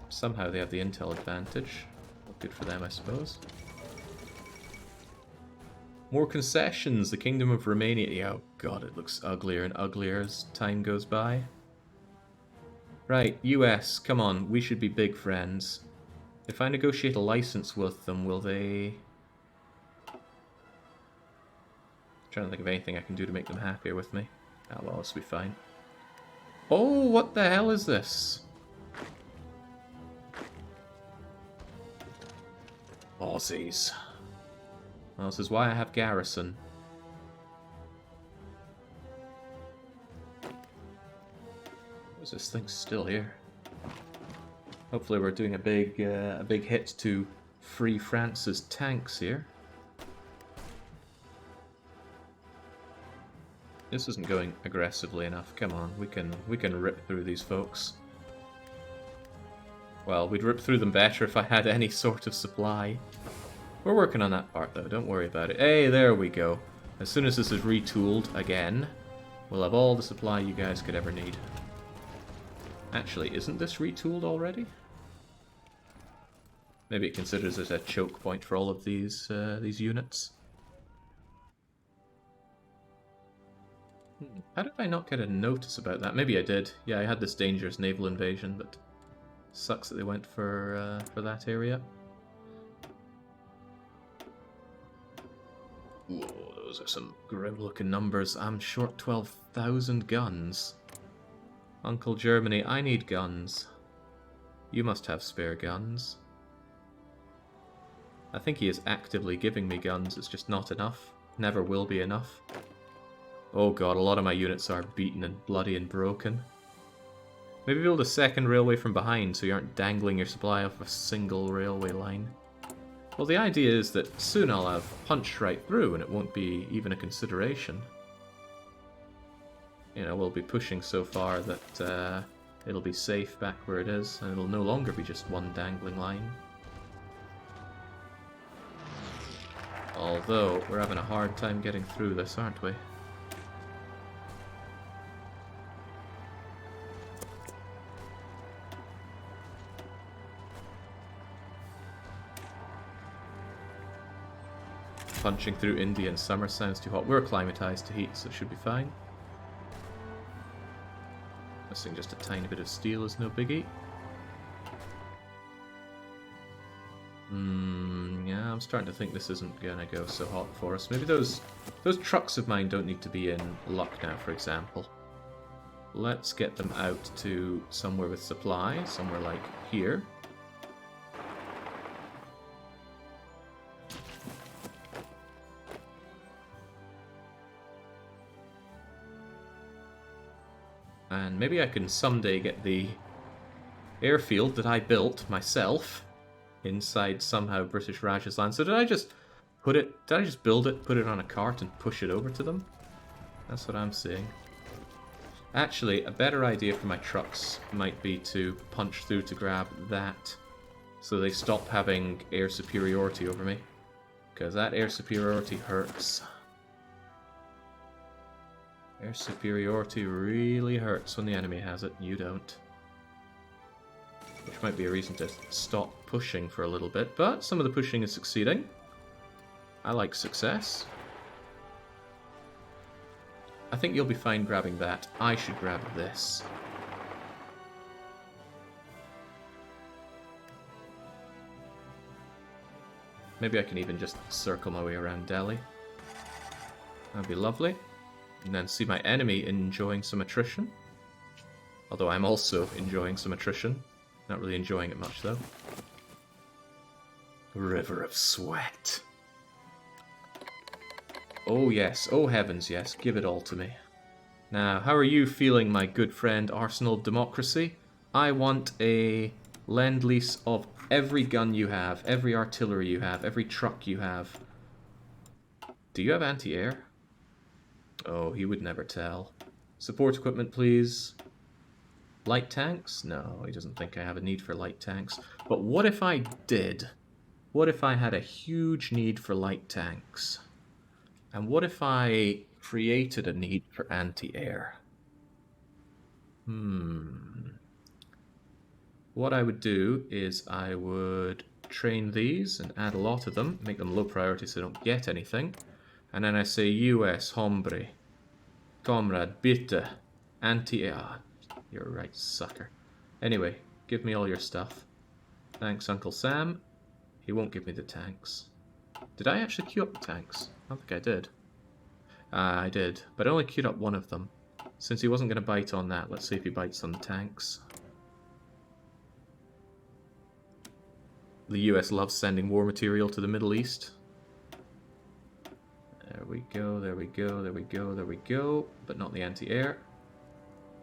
Somehow they have the intel advantage. Good for them, I suppose. More concessions. The Kingdom of Romania. Oh god, it looks uglier and uglier as time goes by. Right, US, come on, we should be big friends. If I negotiate a license with them, will they... I'm trying to think of anything I can do to make them happier with me. Ah, well, this will be fine. Oh, what the hell is this? Aussies. Well, this is why I have garrison. Is this thing still here? Hopefully we're doing a big hit to free France's tanks here. This isn't going aggressively enough. Come on, we can rip through these folks. Well, we'd rip through them better if I had any sort of supply. We're working on that part, though. Don't worry about it. Hey, there we go. As soon as this is retooled again, we'll have all the supply you guys could ever need. Actually, isn't this retooled already? Maybe it considers it a choke point for all of these units. How did I not get a notice about that? Maybe I did. Yeah, I had this dangerous naval invasion, but sucks that they went for that area. Whoa, those are some grim-looking numbers. I'm short 12,000 guns. Uncle Germany, I need guns. You must have spare guns. I think he is actively giving me guns, it's just not enough. Never will be enough. Oh god, a lot of my units are beaten and bloody and broken. Maybe build a second railway from behind so you aren't dangling your supply off a single railway line. Well, the idea is that soon I'll have punched right through and it won't be even a consideration. You know, we'll be pushing so far that it'll be safe back where it is, and it'll no longer be just one dangling line. Although, we're having a hard time getting through this, aren't we? Punching through India in summer sounds too hot. We're acclimatized to heat, so it should be fine. Missing just a tiny bit of steel is no biggie. Yeah, I'm starting to think this isn't gonna go so hot for us. Maybe those trucks of mine don't need to be in Lucknow, for example. Let's get them out to somewhere with supply, somewhere like here. And maybe I can someday get the airfield that I built myself inside somehow British Raj's land. So did I just build it, put it on a cart and push it over to them? That's what I'm seeing. Actually, a better idea for my trucks might be to punch through to grab that so they stop having air superiority over me. Because that air superiority hurts. Air superiority really hurts when the enemy has it, and you don't. Which might be a reason to stop pushing for a little bit, but some of the pushing is succeeding. I like success. I think you'll be fine grabbing that. I should grab this. Maybe I can even just circle my way around Delhi. That'd be lovely. And then see my enemy enjoying some attrition. Although I'm also enjoying some attrition. Not really enjoying it much, though. River of sweat. Oh yes, oh heavens yes, give it all to me. Now, how are you feeling, my good friend Arsenal of Democracy? I want a lend-lease of every gun you have, every artillery you have, every truck you have. Do you have anti-air? Oh, he would never tell. Support equipment, please. Light tanks? No, he doesn't think I have a need for light tanks. But what if I did? What if I had a huge need for light tanks? And what if I created a need for anti-air? What I would do is I would train these and add a lot of them, make them low priority so they don't get anything. And then I say, US, hombre, comrade, bitte, anti-air. You're right, sucker. Anyway, give me all your stuff. Thanks, Uncle Sam. He won't give me the tanks. Did I actually queue up the tanks? I don't think I did. I did, but I only queued up one of them. Since he wasn't going to bite on that, let's see if he bites on the tanks. The US loves sending war material to the Middle East. There we go, there we go, there we go, there we go. But not the anti-air.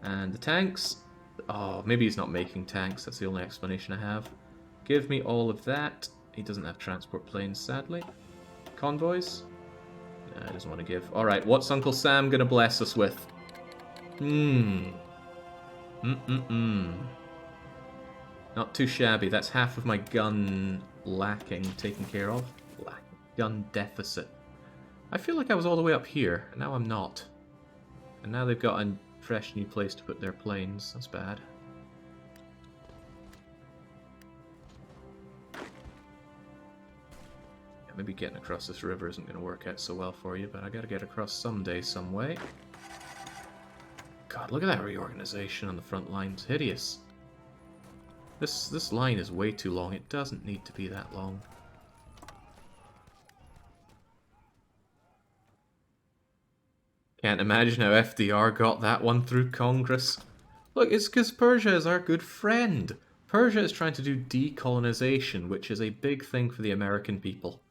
And the tanks. Oh, maybe he's not making tanks. That's the only explanation I have. Give me all of that. He doesn't have transport planes, sadly. Convoys? No, he doesn't want to give. Alright, what's Uncle Sam going to bless us with? Not too shabby. That's half of my gun lacking taken care of. Gun deficit. I feel like I was all the way up here, and now I'm not. And now they've got a fresh new place to put their planes. That's bad. Yeah, maybe getting across this river isn't going to work out so well for you, but I gotta get across someday, some way. God, look at that reorganization on the front lines. Hideous. This line is way too long. It doesn't need to be that long. Can't imagine how FDR got that one through Congress. Look, it's because Persia is our good friend. Persia is trying to do decolonization, which is a big thing for the American people.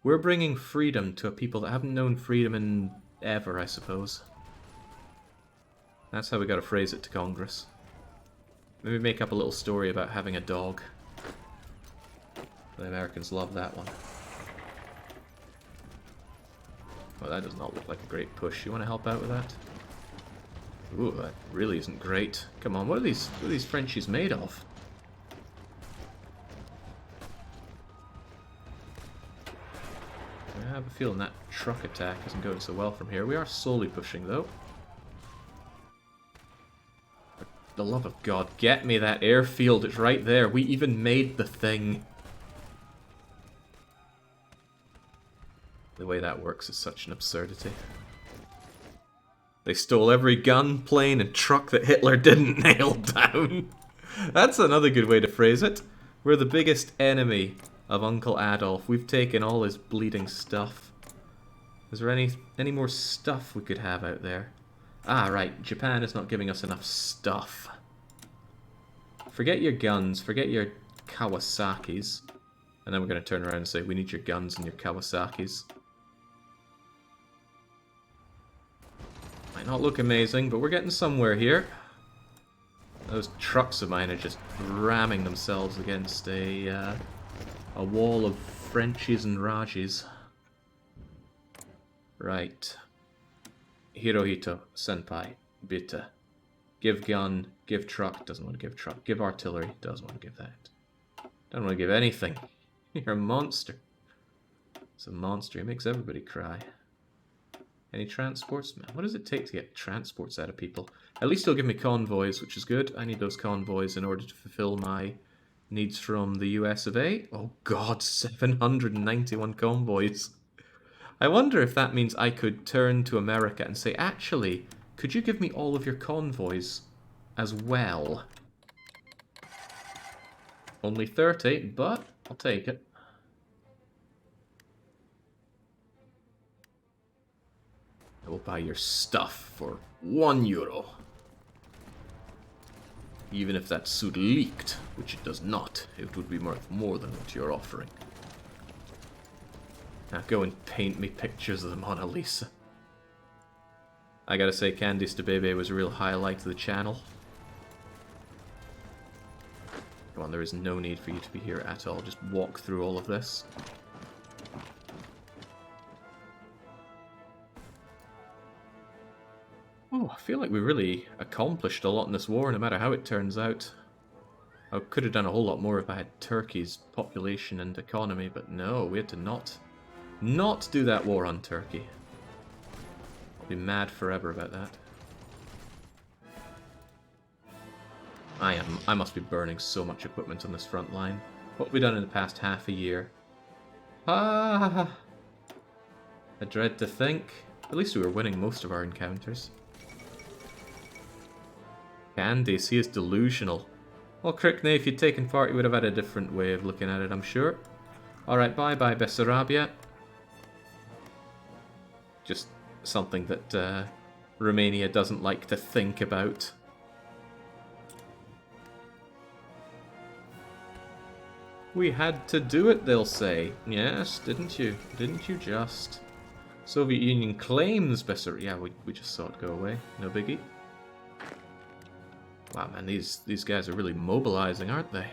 We're bringing freedom to a people that haven't known freedom in ever, I suppose. That's how we gotta phrase it to Congress. Maybe make up a little story about having a dog. The Americans love that one. Well, that does not look like a great push. You want to help out with that? Ooh, that really isn't great. Come on, what are these Frenchies made of? I have a feeling that truck attack isn't going so well from here. We are slowly pushing, though. For the love of God, get me that airfield. It's right there. We even made the thing. The way that works is such an absurdity. They stole every gun, plane, and truck that Hitler didn't nail down. That's another good way to phrase it. We're the biggest enemy of Uncle Adolf. We've taken all his bleeding stuff. Is there any more stuff we could have out there? Ah, right. Japan is not giving us enough stuff. Forget your guns. Forget your Kawasaki's. And then we're going to turn around and say, we need your guns and your Kawasaki's. Might not look amazing, but we're getting somewhere here. Those trucks of mine are just ramming themselves against a wall of Frenchies and Rajis. Right. Hirohito, senpai, bitte. Give gun, give truck, doesn't want to give truck. Give artillery, doesn't want to give that. Don't want to give anything. You're a monster. It's a monster, he makes everybody cry. Any transports? Man, what does it take to get transports out of people? At least he'll give me convoys, which is good. I need those convoys in order to fulfill my needs from the US of A. Oh god, 791 convoys. I wonder if that means I could turn to America and say, actually, could you give me all of your convoys as well? Only 30, but I'll take it. I will buy your stuff for €1. Even if that suit leaked, which it does not, it would be worth more than what you're offering. Now go and paint me pictures of the Mona Lisa. I gotta say, Candice DeBebe was a real highlight of the channel. Come on, there is no need for you to be here at all. Just walk through all of this. Oh, I feel like we really accomplished a lot in this war, no matter how it turns out. I could have done a whole lot more if I had Turkey's population and economy, but no, we had to not do that war on Turkey. I'll be mad forever about that. I must be burning so much equipment on this front line. What have we done in the past half a year? Ah! I dread to think. At least we were winning most of our encounters. Candice, he is delusional. Well, Crickney, if you'd taken part, you would have had a different way of looking at it, I'm sure. Alright, bye-bye, Bessarabia. Just something that Romania doesn't like to think about. We had to do it, they'll say. Yes, didn't you? Didn't you just? Soviet Union claims Bessarabia. Yeah, we just saw it go away. No biggie. Wow, man, these guys are really mobilizing, aren't they?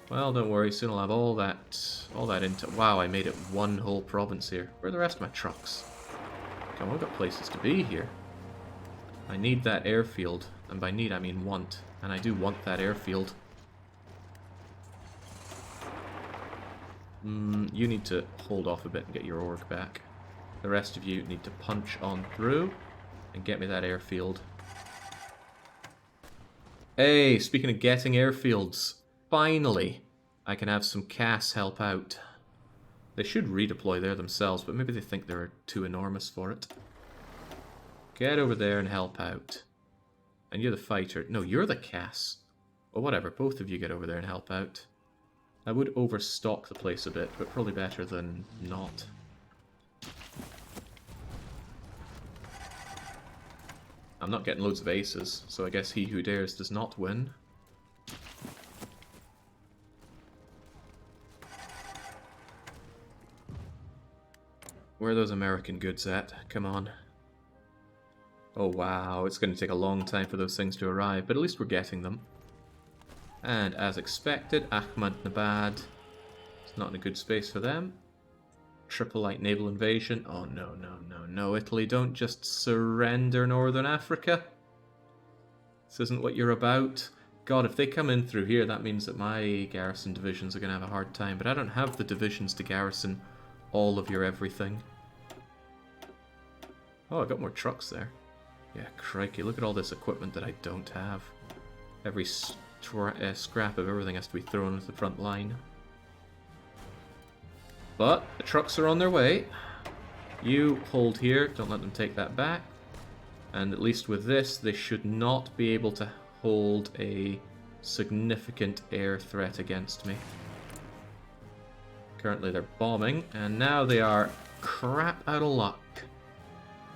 Well, don't worry, soon I'll have all that into... Wow, I made it one whole province here. Where are the rest of my trucks? Come on, we've got places to be here. I need that airfield, and by need I mean want, and I do want that airfield. You need to hold off a bit and get your org back. The rest of you need to punch on through and get me that airfield. Hey, speaking of getting airfields, finally I can have some CAS help out. They should redeploy there themselves, but maybe they think they're too enormous for it. Get over there and help out. And you're the fighter. No, you're the CAS. Or whatever, both of you get over there and help out. I would overstock the place a bit, but probably better than not. I'm not getting loads of aces, so I guess he who dares does not win. Where are those American goods at? Come on. Oh wow, it's going to take a long time for those things to arrive, but at least we're getting them. And as expected, Ahmedabad is not in a good space for them. Triple light naval invasion. Oh no, no, no, no, Italy, don't just surrender Northern Africa. This isn't what you're about. God, if they come in through here, that means that my garrison divisions are going to have a hard time, but I don't have the divisions to garrison all of your everything. Oh, I got more trucks there. Yeah, crikey, look at all this equipment that I don't have. Every scrap of everything has to be thrown into the front line. But the trucks are on their way. You hold here, don't let them take that back. And at least with this, they should not be able to hold a significant air threat against me. Currently they're bombing, and now they are crap out of luck.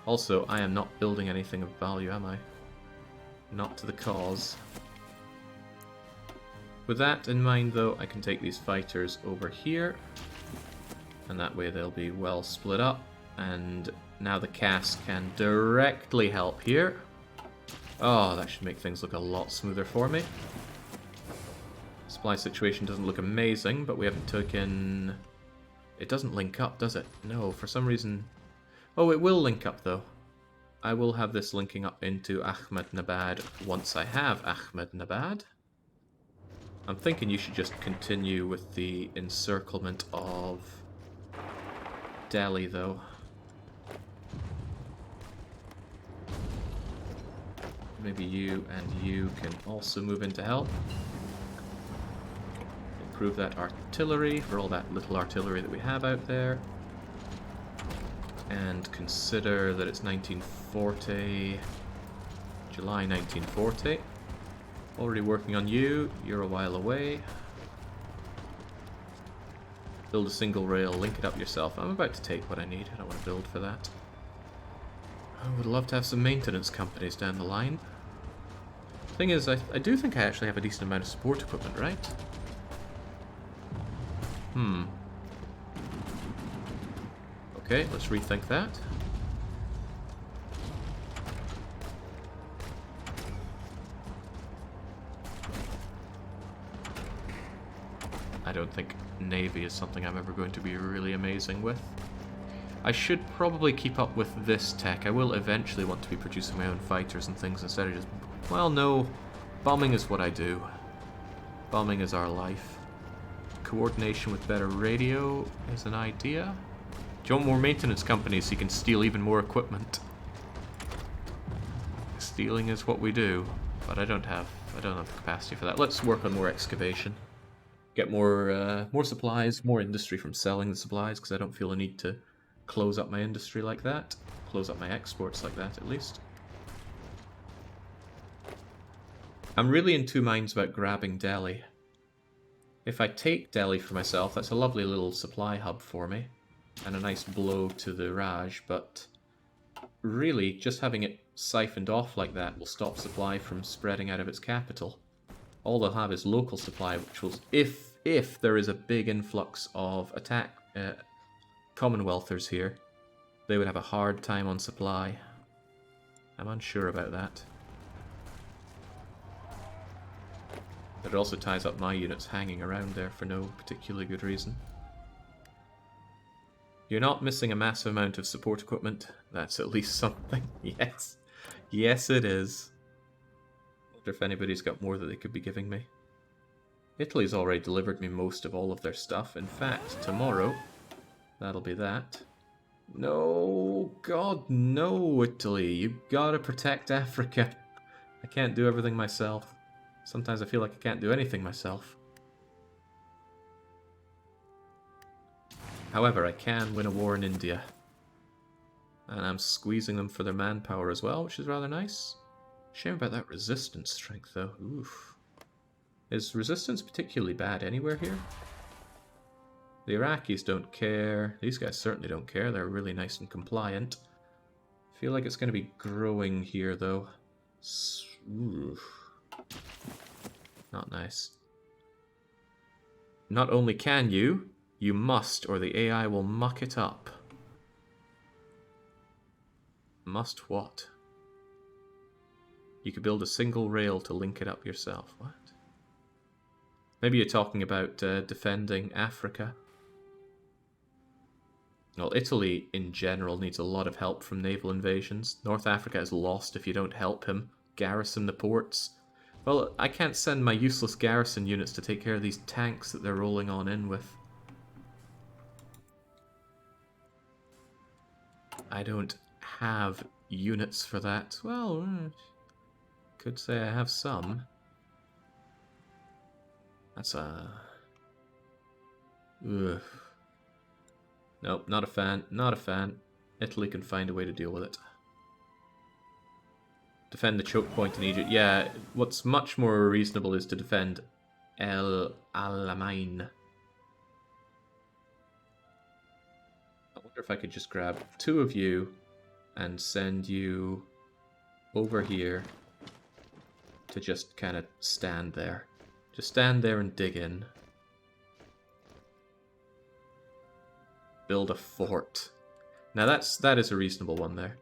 Also, I am not building anything of value, am I? Not to the cause. With that in mind, though, I can take these fighters over here. And that way they'll be well split up. And now the CAS can directly help here. Oh, that should make things look a lot smoother for me. Supply situation doesn't look amazing, but we haven't taken... It doesn't link up, does it? No, for some reason... Oh, it will link up, though. I will have this linking up into Ahmedabad once I have Ahmedabad. I'm thinking you should just continue with the encirclement of Delhi, though. Maybe you and you can also move in to help. Improve that artillery for all that little artillery that we have out there. And consider that it's 1940, July 1940. Already working on you, you're a while away. Build a single rail, link it up yourself. I'm about to take what I need, I don't want to build for that. I would love to have some maintenance companies down the line. Thing is, I do think I actually have a decent amount of support equipment, right? Okay, let's rethink that. I don't think Navy is something I'm ever going to be really amazing with. I should probably keep up with this tech. I will eventually want to be producing my own fighters and things instead of just... Well, no. Bombing is what I do. Bombing is our life. Coordination with better radio is an idea. Do you want more maintenance companies so you can steal even more equipment? Stealing is what we do, but I don't have the capacity for that. Let's work on more excavation. Get more supplies, more industry from selling the supplies, because I don't feel a need to close up my industry like that. Close up my exports like that, at least. I'm really in two minds about grabbing Delhi. If I take Delhi for myself, that's a lovely little supply hub for me. And a nice blow to the Raj, but really, just having it siphoned off like that will stop supply from spreading out of its capital. All they'll have is local supply, which will, if there is a big influx of Commonwealthers here, they would have a hard time on supply. I'm unsure about that. But it also ties up my units hanging around there for no particularly good reason. You're not missing a massive amount of support equipment. That's at least something. Yes. Yes, it is. Wonder if anybody's got more that they could be giving me. Italy's already delivered me most of all of their stuff. In fact, tomorrow, that'll be that. No, God, no, Italy. You gotta protect Africa. I can't do everything myself. Sometimes I feel like I can't do anything myself. However, I can win a war in India. And I'm squeezing them for their manpower as well, which is rather nice. Shame about that resistance strength, though. Oof. Is resistance particularly bad anywhere here? The Iraqis don't care. These guys certainly don't care. They're really nice and compliant. I feel like it's going to be growing here, though. Oof. Not nice. Not only can you, you must, or the AI will muck it up. Must what? You could build a single rail to link it up yourself. What? Maybe you're talking about defending Africa. Well, Italy in general needs a lot of help from naval invasions. North Africa is lost if you don't help him garrison the ports. Well, I can't send my useless garrison units to take care of these tanks that they're rolling on in with. I don't have units for that. Well, could say I have some. That's a... Ugh. Nope, not a fan. Not a fan. Italy can find a way to deal with it. Defend the choke point in Egypt. Yeah, what's much more reasonable is to defend El Alamein. I wonder if I could just grab 2 of you and send you over here to just kind of stand there. Just stand there and dig in. Build a fort. Now that is a reasonable one there.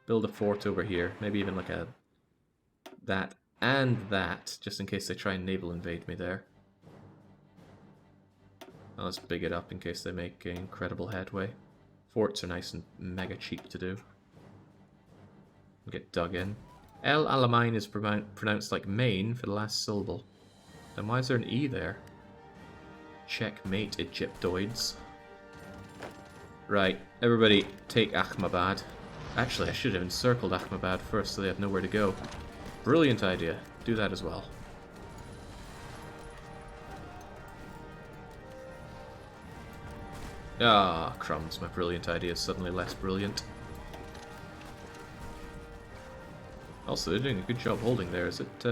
Build a fort over here. Maybe even like a... that and that, just in case they try and naval invade me there. I'll just big it up in case they make incredible headway. Forts are nice and mega cheap to do. Get dug in. El Alamein is pronounced like main for the last syllable. Then why is there an E there? Checkmate, Egyptoids. Right, everybody take Ahmabad. Actually, I should have encircled Ahmabad first so they have nowhere to go. Brilliant idea. Do that as well. Ah, crumbs. My brilliant idea is suddenly less brilliant. Also, they're doing a good job holding there. Is it,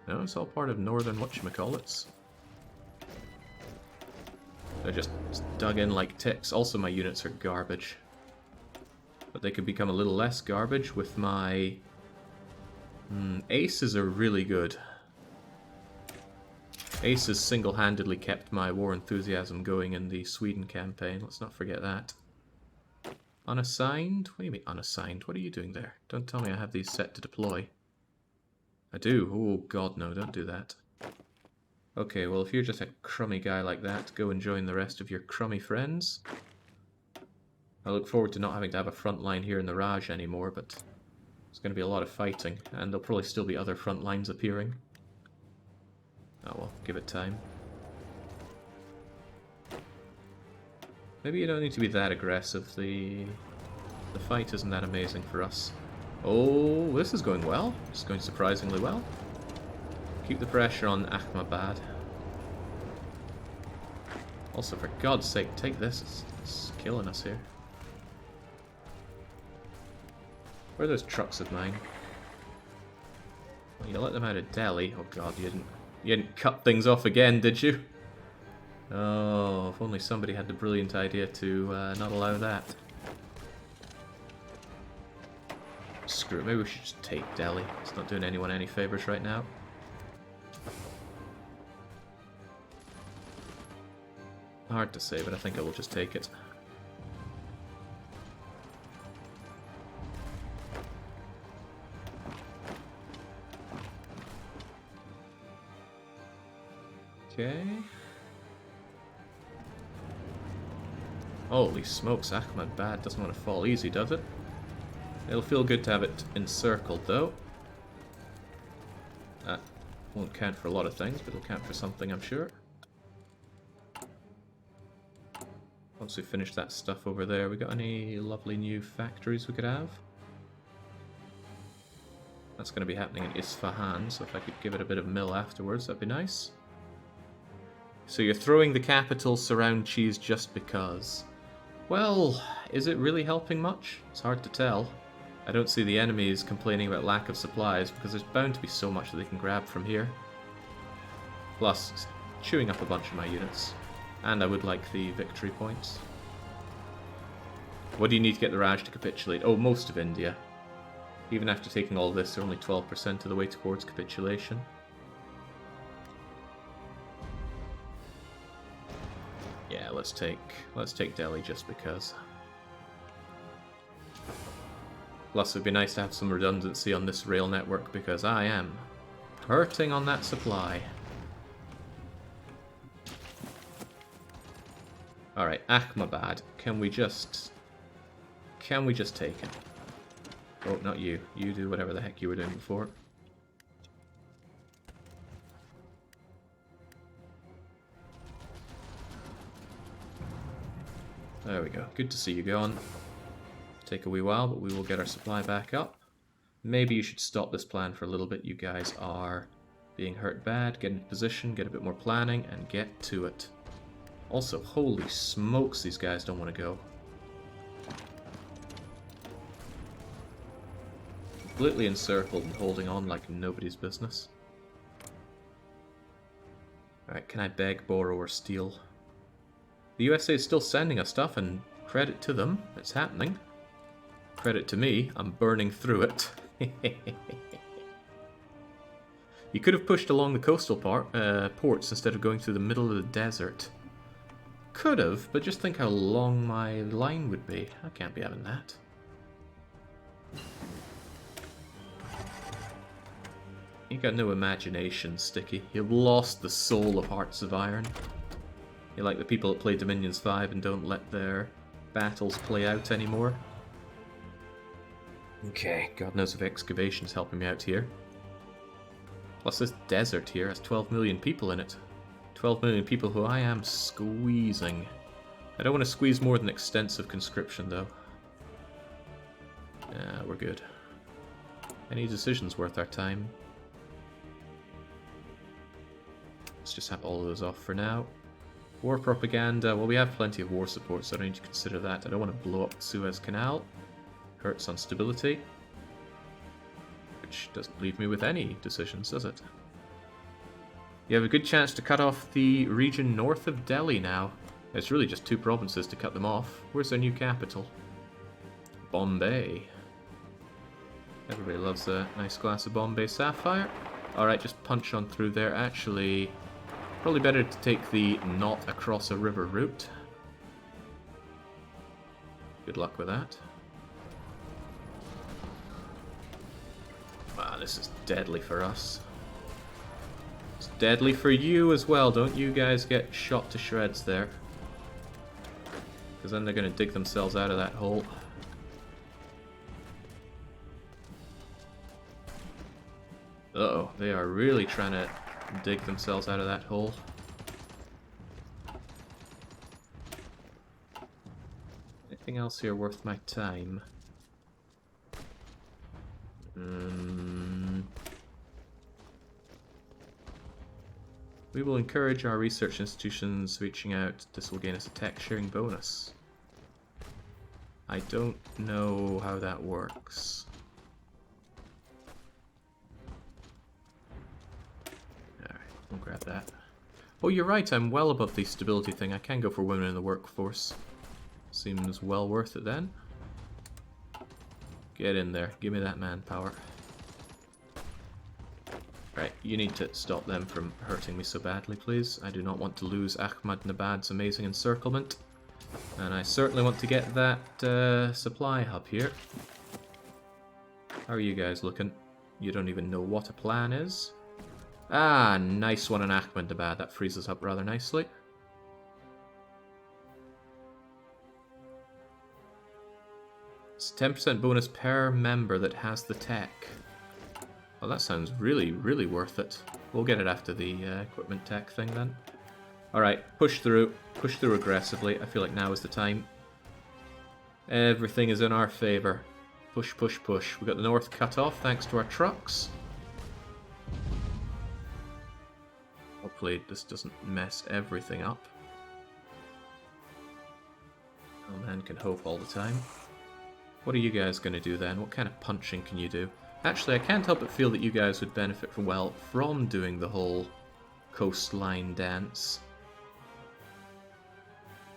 No, it's all part of northern whatchamacallits. They're just dug in like ticks. Also, my units are garbage. But they could become a little less garbage with my... aces are really good. Aces single-handedly kept my war enthusiasm going in the Sweden campaign. Let's not forget that. Unassigned? What do you mean unassigned? What are you doing there? Don't tell me I have these set to deploy. I do. Oh god no, don't do that. Okay, well if you're just a crummy guy like that, go and join the rest of your crummy friends. I look forward to not having to have a front line here in the Raj anymore, but it's going to be a lot of fighting, and there'll probably still be other front lines appearing. Oh well, give it time. Maybe you don't need to be that aggressive. The fight isn't that amazing for us. Oh, this is going well. It's going surprisingly well. Keep the pressure on Ahmabad. Also, for God's sake, take this. It's killing us here. Where are those trucks of mine? Well, you let them out of Delhi. Oh God, you didn't cut things off again, did you? Oh, if only somebody had the brilliant idea to not allow that. Screw it, maybe we should just take Delhi. It's not doing anyone any favors right now. Hard to say, but I think I will just take it. Okay. Holy smokes, Ahmedabad doesn't want to fall easy, does it? It'll feel good to have it encircled, though. That won't count for a lot of things, but it'll count for something, I'm sure. Once we finish that stuff over there, we got any lovely new factories we could have? That's going to be happening in Isfahan, so if I could give it a bit of mill afterwards, that'd be nice. So you're throwing the capital surround cheese just because. Well, is it really helping much? It's hard to tell. I don't see the enemies complaining about lack of supplies, because there's bound to be so much that they can grab from here. Plus, it's chewing up a bunch of my units. And I would like the victory points. What do you need to get the Raj to capitulate? Oh, most of India. Even after taking all this, they're only 12% of the way towards capitulation. Yeah, let's take Delhi just because. Plus, it'd be nice to have some redundancy on this rail network because I am hurting on that supply. Alright, Ahmedabad. Can we just take it? Oh, not you. You do whatever the heck you were doing before. There we go. Good to see you going. Take a wee while, but we will get our supply back up. Maybe you should stop this plan for a little bit. You guys are being hurt bad. Get into position, get a bit more planning, and get to it. Also, holy smokes, these guys don't want to go. Completely encircled and holding on like nobody's business. Alright, can I beg, borrow, or steal? The USA is still sending us stuff, and credit to them, it's happening. Credit to me, I'm burning through it. You could have pushed along the coastal ports instead of going through the middle of the desert. Could have, but just think how long my line would be. I can't be having that. You got no imagination, Sticky. You've lost the soul of Hearts of Iron. You're like the people that play Dominions 5 and don't let their battles play out anymore. Okay, God knows if excavation's helping me out here. Plus this desert here has 12 million people in it. 12 million people who I am squeezing. I don't want to squeeze more than extensive conscription, though. Yeah, we're good. Any decisions worth our time? Let's just have all of those off for now. War propaganda. Well, we have plenty of war support, so I don't need to consider that. I don't want to blow up the Suez Canal. Hurts on stability. Which doesn't leave me with any decisions, does it? You have a good chance to cut off the region north of Delhi now. It's really just 2 provinces to cut them off. Where's their new capital? Bombay. Everybody loves a nice glass of Bombay Sapphire. Alright, just punch on through there. Actually, probably better to take the not across a river route. Good luck with that. Wow, this is deadly for us. It's deadly for you as well. Don't you guys get shot to shreds there. Because then they're going to dig themselves out of that hole. Uh-oh, they are really trying to dig themselves out of that hole. Anything else here worth my time? We will encourage our research institutions reaching out. This will gain us a tech sharing bonus. I don't know how that works. Alright, we'll grab that. Oh, you're right, I'm well above the stability thing. I can go for women in the workforce. Seems well worth it then. Get in there. Give me that manpower. Right, you need to stop them from hurting me so badly, please. I do not want to lose Ahmedabad's amazing encirclement. And I certainly want to get that supply hub here. How are you guys looking? You don't even know what a plan is? Ah, nice one in Ahmedabad. That frees us up rather nicely. It's 10% bonus per member that has the tech. Well, that sounds really, really worth it. We'll get it after the equipment tech thing then. Alright, push through. Push through aggressively. I feel like now is the time. Everything is in our favour. Push, push, push. We got the north cut off thanks to our trucks. Hopefully this doesn't mess everything up. Oh man can hope all the time. What are you guys going to do then? What kind of punching can you do? Actually, I can't help but feel that you guys would benefit from doing the whole coastline dance.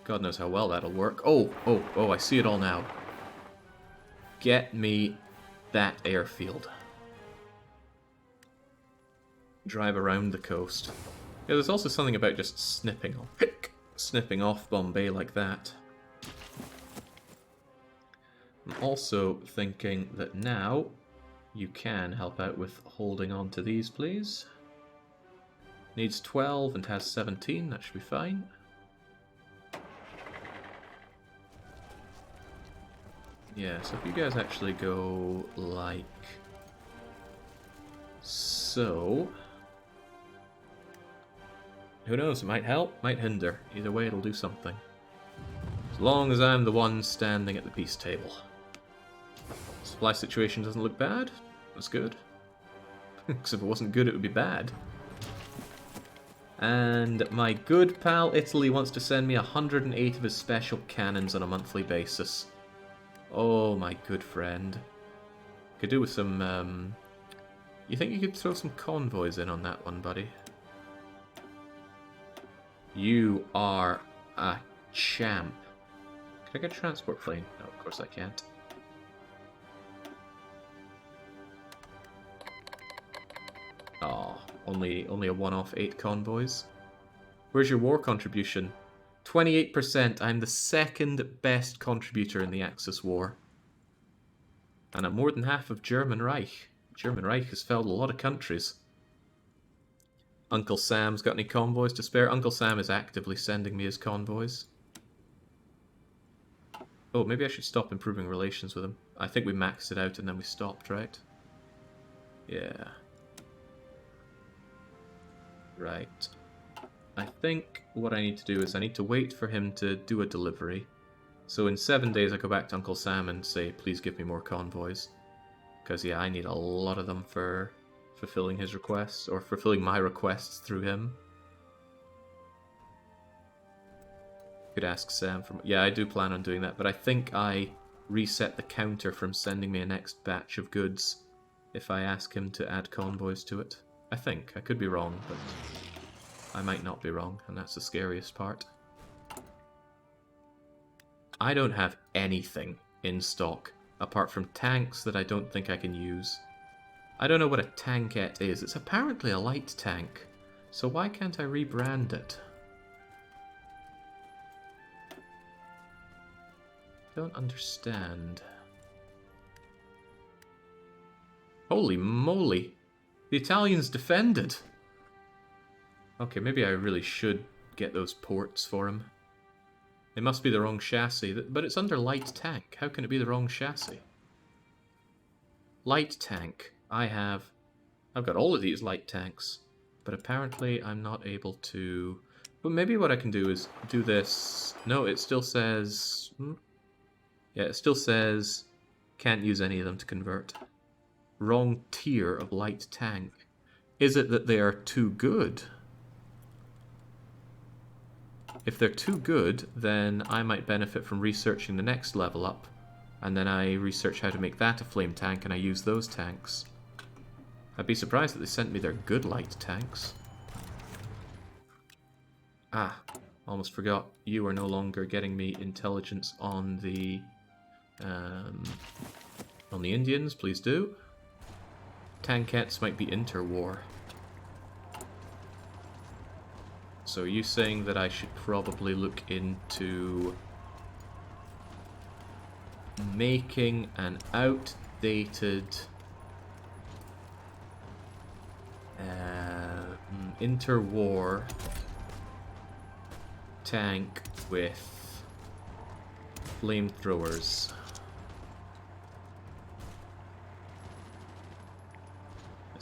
God knows how well that'll work. Oh, I see it all now. Get me that airfield. Drive around the coast. Yeah, there's also something about just snipping off Bombay like that. I'm also thinking that now you can help out with holding on to these, please. Needs 12 and has 17, that should be fine. Yeah, so if you guys actually go like so. Who knows, it might help, might hinder. Either way, it'll do something. As long as I'm the one standing at the peace table. Supply situation doesn't look bad. That's good. Because if it wasn't good, it would be bad. And my good pal Italy wants to send me 108 of his special cannons on a monthly basis. Oh, my good friend. Could do with some, You think you could throw some convoys in on that one, buddy? You are a champ. Can I get a transport plane? No, of course I can't. Oh, only a one-off 8 convoys. Where's your war contribution? 28%. I'm the second best contributor in the Axis War. And I'm more than half of German Reich. German Reich has felled a lot of countries. Uncle Sam's got any convoys to spare? Uncle Sam is actively sending me his convoys. Oh, maybe I should stop improving relations with him. I think we maxed it out and then we stopped, right? Yeah. Right. I think what I need to do is I need to wait for him to do a delivery. So in 7 days I go back to Uncle Sam and say, please give me more convoys. Because yeah, I need a lot of them for fulfilling his requests, or fulfilling my requests through him. Could ask Sam from... Yeah, I do plan on doing that, but I think I reset the counter from sending me a next batch of goods if I ask him to add convoys to it. I think. I could be wrong, but I might not be wrong, and that's the scariest part. I don't have anything in stock, apart from tanks that I don't think I can use. I don't know what a tankette is. It's apparently a light tank, so why can't I rebrand it? Don't understand. Holy moly! The Italians defended! Okay, maybe I really should get those ports for him. It must be the wrong chassis, but it's under light tank. How can it be the wrong chassis? Light tank. I've got all of these light tanks, but apparently I'm not able to... But maybe what I can do is do this... No, it still says... Yeah, it still says can't use any of them to convert. Wrong tier of light tank. Is it that they are too good? If they're too good, then I might benefit from researching the next level up, and then I research how to make that a flame tank and I use those tanks. I'd be surprised that they sent me their good light tanks. Ah, almost forgot. You are no longer getting me intelligence on the Indians, please do. Tankettes might be interwar. So are you saying that I should probably look into making an outdated interwar tank with flamethrowers?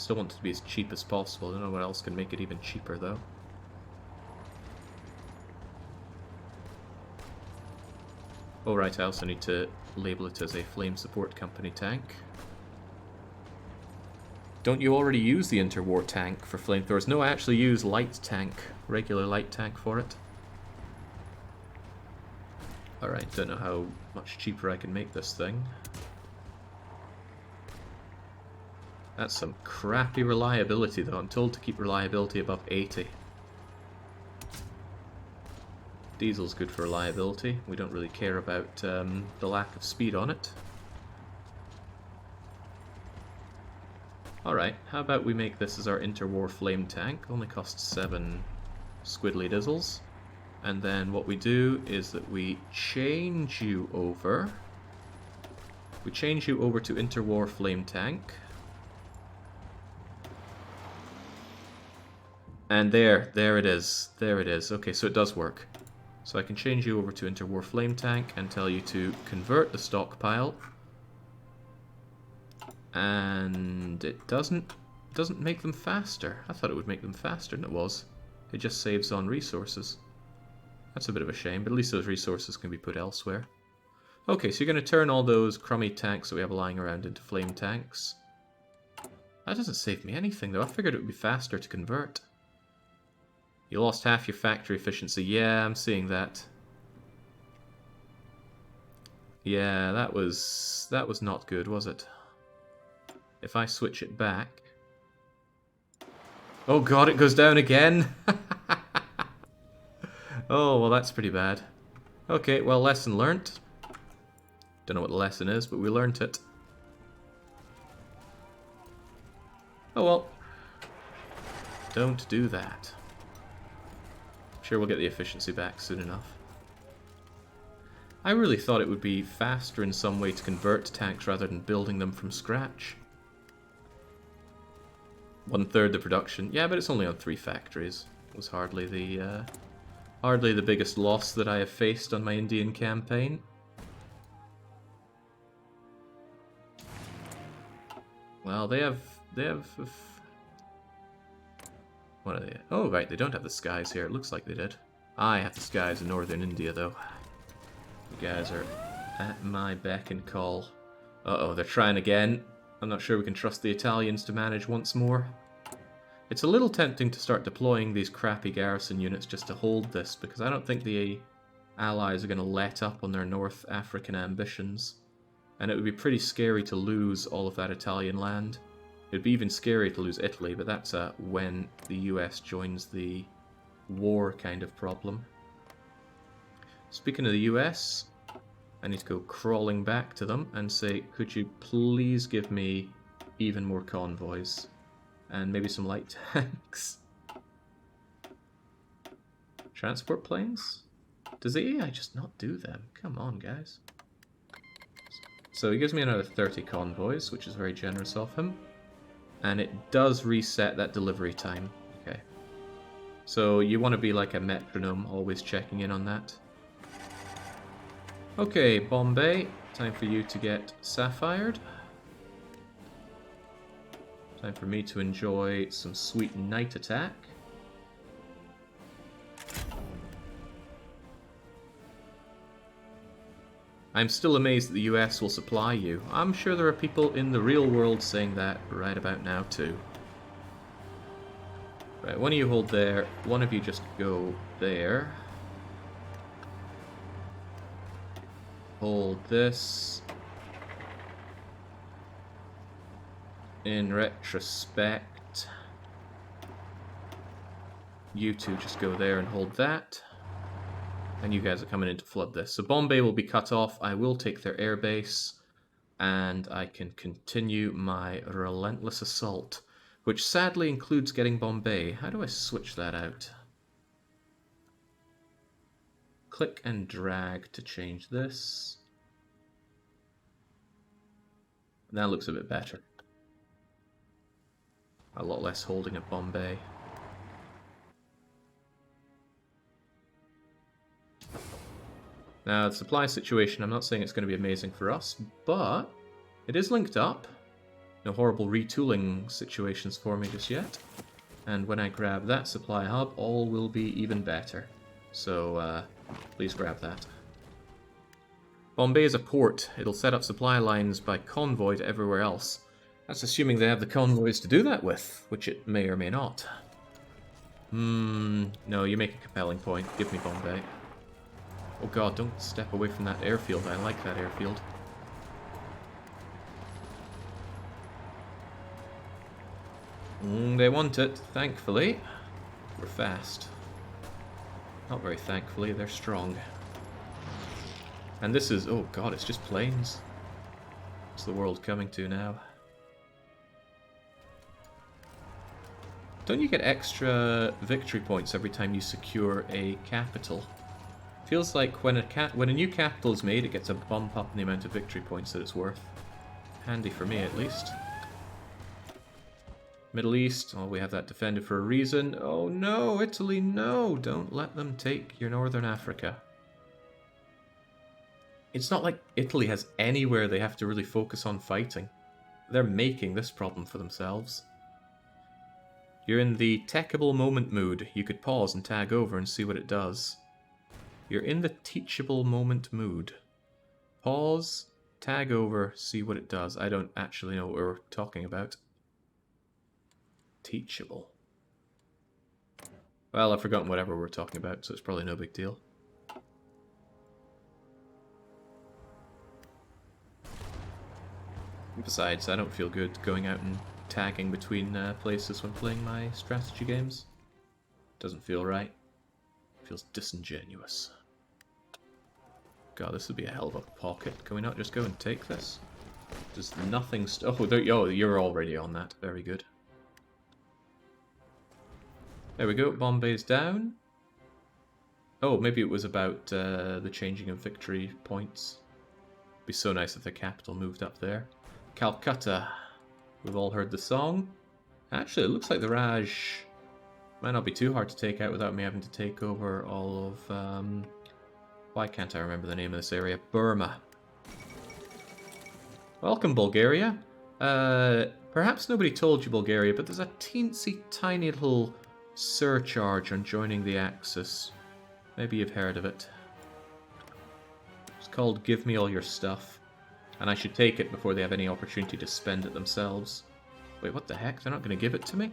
still want it to be as cheap as possible. I don't know what else can make it even cheaper, though. Oh, right, I also need to label it as a Flame Support Company tank. Don't you already use the interwar tank for flamethrowers? No, I actually use light tank, regular light tank for it. Alright, don't know how much cheaper I can make this thing. That's some crappy reliability, though. I'm told to keep reliability above 80. Diesel's good for reliability. We don't really care about the lack of speed on it. Alright, how about we make this as our interwar flame tank? Only costs 7 squiddly dizzles. And then what we do is that we change you over. We change you over to interwar flame tank. And there it is. There it is. Okay, so it does work. So I can change you over to interwar flame tank and tell you to convert the stockpile. And it doesn't make them faster. I thought it would make them faster than it was. It just saves on resources. That's a bit of a shame, but at least those resources can be put elsewhere. Okay, so you're going to turn all those crummy tanks that we have lying around into flame tanks. That doesn't save me anything, though. I figured it would be faster to convert. You lost half your factory efficiency. Yeah, I'm seeing that. Yeah, that was not good, was it? If I switch it back... Oh god, it goes down again! Oh, well that's pretty bad. Okay, well, lesson learnt. Don't know what the lesson is, but we learnt it. Oh well. Don't do that. I'm sure we'll get the efficiency back soon enough. I really thought it would be faster in some way to convert tanks rather than building them from scratch. 1/3 the production. Yeah, but it's only on 3 factories. It was hardly the biggest loss that I have faced on my Indian campaign. Well, they have... What are they? Oh, right, they don't have the skies here. It looks like they did. I have the skies in northern India, though. You guys are at my beck and call. Uh-oh, they're trying again. I'm not sure we can trust the Italians to manage once more. It's a little tempting to start deploying these crappy garrison units just to hold this, because I don't think the Allies are going to let up on their North African ambitions. And it would be pretty scary to lose all of that Italian land. It would be even scarier to lose Italy, but that's when the US joins the war kind of problem. Speaking of the US, I need to go crawling back to them and say, could you please give me even more convoys? And maybe some light tanks. Transport planes? Does the AI just not do them? Come on, guys. So he gives me another 30 convoys, which is very generous of him. And it does reset that delivery time. Okay. So you want to be like a metronome, always checking in on that. Okay, Bombay. Time for you to get sapphired. Time for me to enjoy some sweet night attack. I'm still amazed that the US will supply you. I'm sure there are people in the real world saying that right about now too. Right, one of you hold there, one of you just go there. Hold this. In retrospect, you two just go there and hold that. And you guys are coming in to flood this. So Bombay will be cut off. I will take their airbase. And I can continue my relentless assault. Which sadly includes getting Bombay. How do I switch that out? Click and drag to change this. That looks a bit better. A lot less holding at Bombay. Now, the supply situation, I'm not saying it's going to be amazing for us, but it is linked up. No horrible retooling situations for me just yet. And when I grab that supply hub, all will be even better. So, please grab that. Bombay is a port. It'll set up supply lines by convoy to everywhere else. That's assuming they have the convoys to do that with, which it may or may not. No, you make a compelling point. Give me Bombay. Oh god, don't step away from that airfield. I like that airfield. They want it, thankfully. We're fast. Not very thankfully, they're strong. And this is... oh god, it's just planes. What's the world coming to now? Don't you get extra victory points every time you secure a capital? Feels like when a new capital is made, it gets a bump up in the amount of victory points that it's worth. Handy for me, at least. Middle East, oh, we have that defended for a reason. Oh no, Italy, no! Don't let them take your northern Africa. It's not like Italy has anywhere they have to really focus on fighting. They're making this problem for themselves. You're in the techable moment mood. You could pause and tag over and see what it does. You're in the teachable moment mood. Pause, tag over, see what it does. I don't actually know what we're talking about. Teachable. Well, I've forgotten whatever we're talking about, so it's probably no big deal. Besides, I don't feel good going out and tagging between places when playing my strategy games. Doesn't feel right. Feels disingenuous. God, this would be a hell of a pocket. Can we not just go and take this? Does nothing... oh, you're already on that. Very good. There we go, Bombay's down. Oh, maybe it was about the changing of victory points. It'd be so nice if the capital moved up there. Calcutta. We've all heard the song. Actually, it looks like the Raj might not be too hard to take out without me having to take over all of... why can't I remember the name of this area? Burma. Welcome, Bulgaria. Perhaps nobody told you, Bulgaria, but there's a teensy tiny little surcharge on joining the Axis. Maybe you've heard of it. It's called Give Me All Your Stuff. And I should take it before they have any opportunity to spend it themselves. Wait, what the heck? They're not going to give it to me?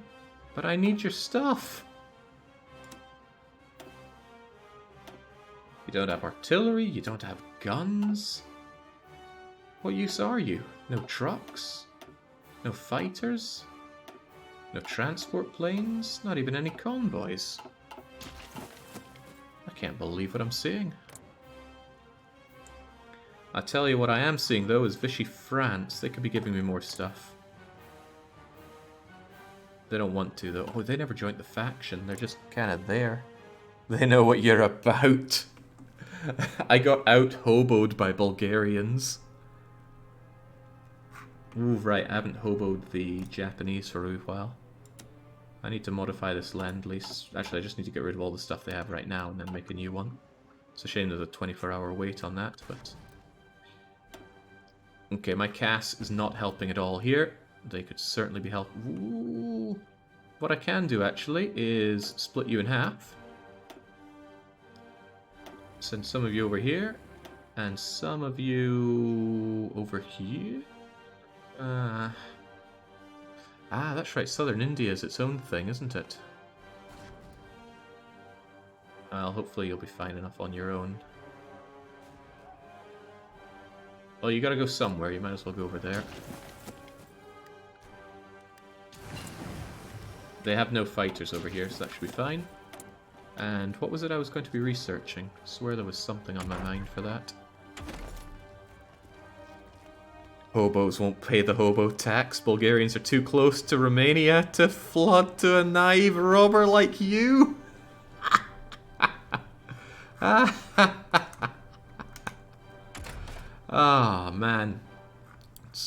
But I need your stuff! You don't have artillery, you don't have guns. What use are you? No trucks? No fighters? No transport planes? Not even any convoys? I can't believe what I'm seeing. I tell you what I am seeing though is Vichy France. They could be giving me more stuff. They don't want to though. Oh, they never joined the faction. They're just kind of there. They know what you're about. I got out-hoboed by Bulgarians. Ooh, right, I haven't hoboed the Japanese for a while. I need to modify this Lend-Lease. Actually, I just need to get rid of all the stuff they have right now and then make a new one. It's a shame there's a 24-hour wait on that, but... Okay, my CAS is not helping at all here. They could certainly be helping. Ooh. What I can do, actually, is split you in half. Send some of you over here, and some of you over here. That's right, Southern India is its own thing, isn't it? Well, hopefully you'll be fine enough on your own. Well, you gotta go somewhere, you might as well go over there. They have no fighters over here, so that should be fine. And what was it I was going to be researching? I swear there was something on my mind for that. Hobos won't pay the hobo tax. Bulgarians are too close to Romania to flood to a naive robber like you. Ah, man.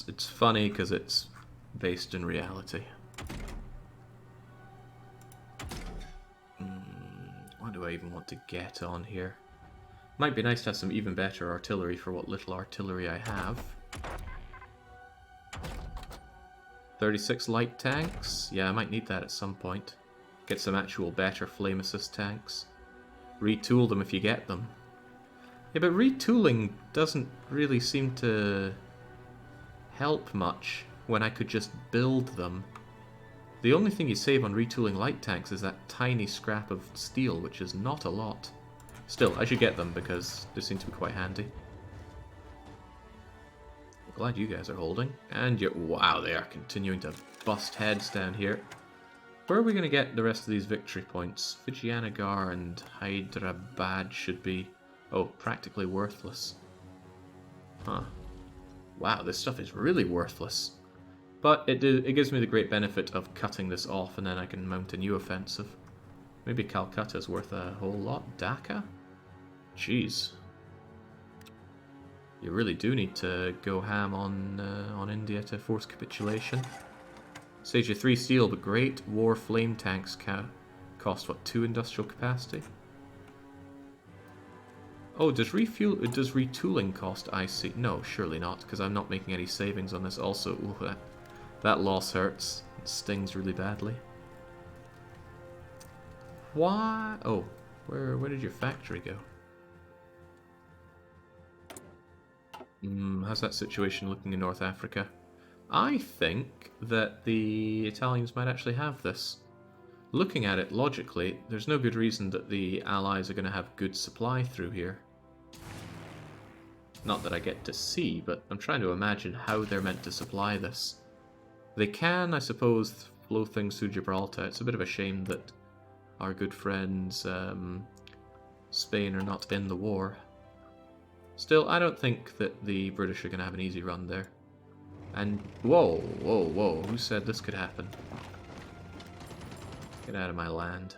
It's funny because it's based in reality. What do I even want to get on here? Might be nice to have some even better artillery for what little artillery I have. 36 light tanks. Yeah, I might need that at some point. Get some actual better flame assist tanks. Retool them if you get them. Yeah, but retooling doesn't really seem to help much when I could just build them. The only thing you save on retooling light tanks is that tiny scrap of steel, which is not a lot. Still, I should get them because they seem to be quite handy. Glad you guys are holding. And you're... Wow, they are continuing to bust heads down here. Where are we going to get the rest of these victory points? Vijayanagar and Hyderabad should be... Oh, practically worthless. Huh. Wow, this stuff is really worthless. But it gives me the great benefit of cutting this off, and then I can mount a new offensive. Maybe Calcutta's worth a whole lot. Dhaka? Jeez. You really do need to go ham on India to force capitulation. Saves you 3 steel, but great war flame tanks cost, what, 2 industrial capacity? Oh, does retooling cost IC? No, surely not, because I'm not making any savings on this. Also, ooh, that loss hurts. It stings really badly. Why? Oh, where did your factory go? How's that situation looking in North Africa? I think that the Italians might actually have this. Looking at it logically, there's no good reason that the Allies are going to have good supply through here. Not that I get to see, but I'm trying to imagine how they're meant to supply this. They can, I suppose, flow things through Gibraltar. It's a bit of a shame that our good friends Spain are not in the war. Still, I don't think that the British are going to have an easy run there. And, whoa, whoa, whoa, who said this could happen? Get out of my land.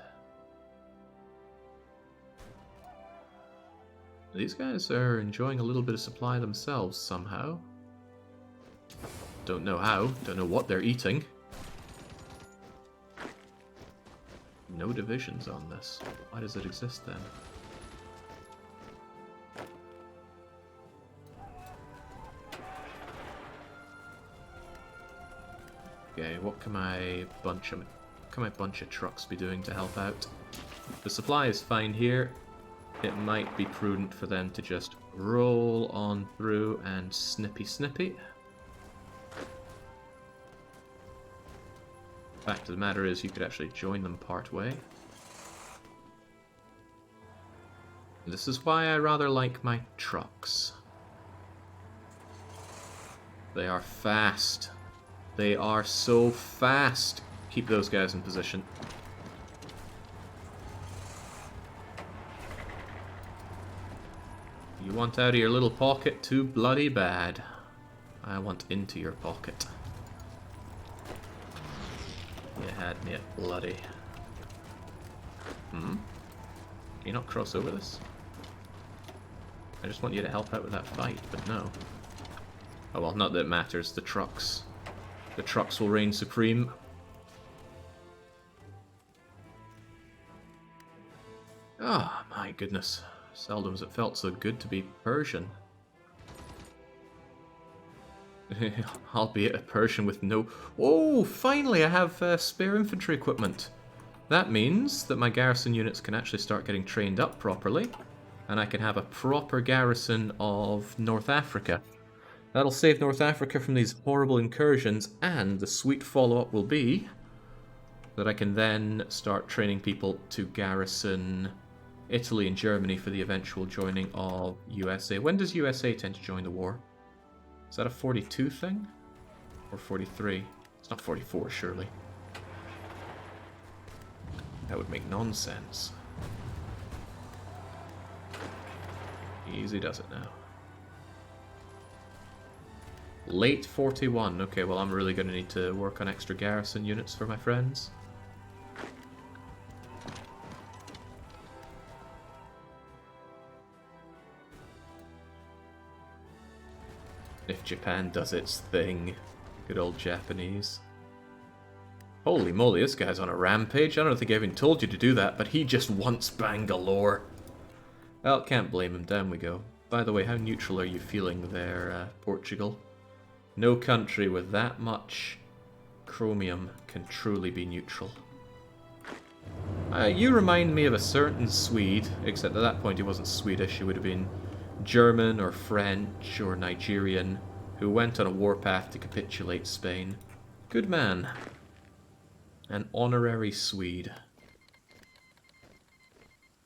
These guys are enjoying a little bit of supply themselves somehow. Don't know how, don't know what they're eating. No divisions on this. Why does it exist then? Okay, what can my bunch of trucks be doing to help out? The supply is fine here. It might be prudent for them to just roll on through and snippy snippy. Fact of the matter is, you could actually join them part way. This is why I rather like my trucks. They are fast. They are so fast. Keep those guys in position. You want out of your little pocket too bloody bad. I want into your pocket. You had me at bloody. Can you not cross over this? I just want you to help out with that fight, but no. Oh well, not that it matters. The trucks. The trucks will reign supreme. Ah, oh, my goodness. Seldom has it felt so good to be Persian. Albeit a Persian with no... Oh, finally I have spare infantry equipment. That means that my garrison units can actually start getting trained up properly. And I can have a proper garrison of North Africa. That'll save North Africa from these horrible incursions, and the sweet follow-up will be that I can then start training people to garrison Italy and Germany for the eventual joining of USA. When does USA tend to join the war? Is that a 42 thing? Or 43? It's not 44, surely. That would make nonsense. Easy does it now. Late 41. Okay, well I'm really going to need to work on extra garrison units for my friends. If Japan does its thing. Good old Japanese. Holy moly, this guy's on a rampage. I don't think I even told you to do that, but he just wants Bangalore. Well, can't blame him. Down we go. By the way, how neutral are you feeling there, Portugal? No country with that much chromium can truly be neutral. You remind me of a certain Swede, except at that point he wasn't Swedish, he would have been German or French or Nigerian, who went on a warpath to capitulate Spain. Good man. An honorary Swede.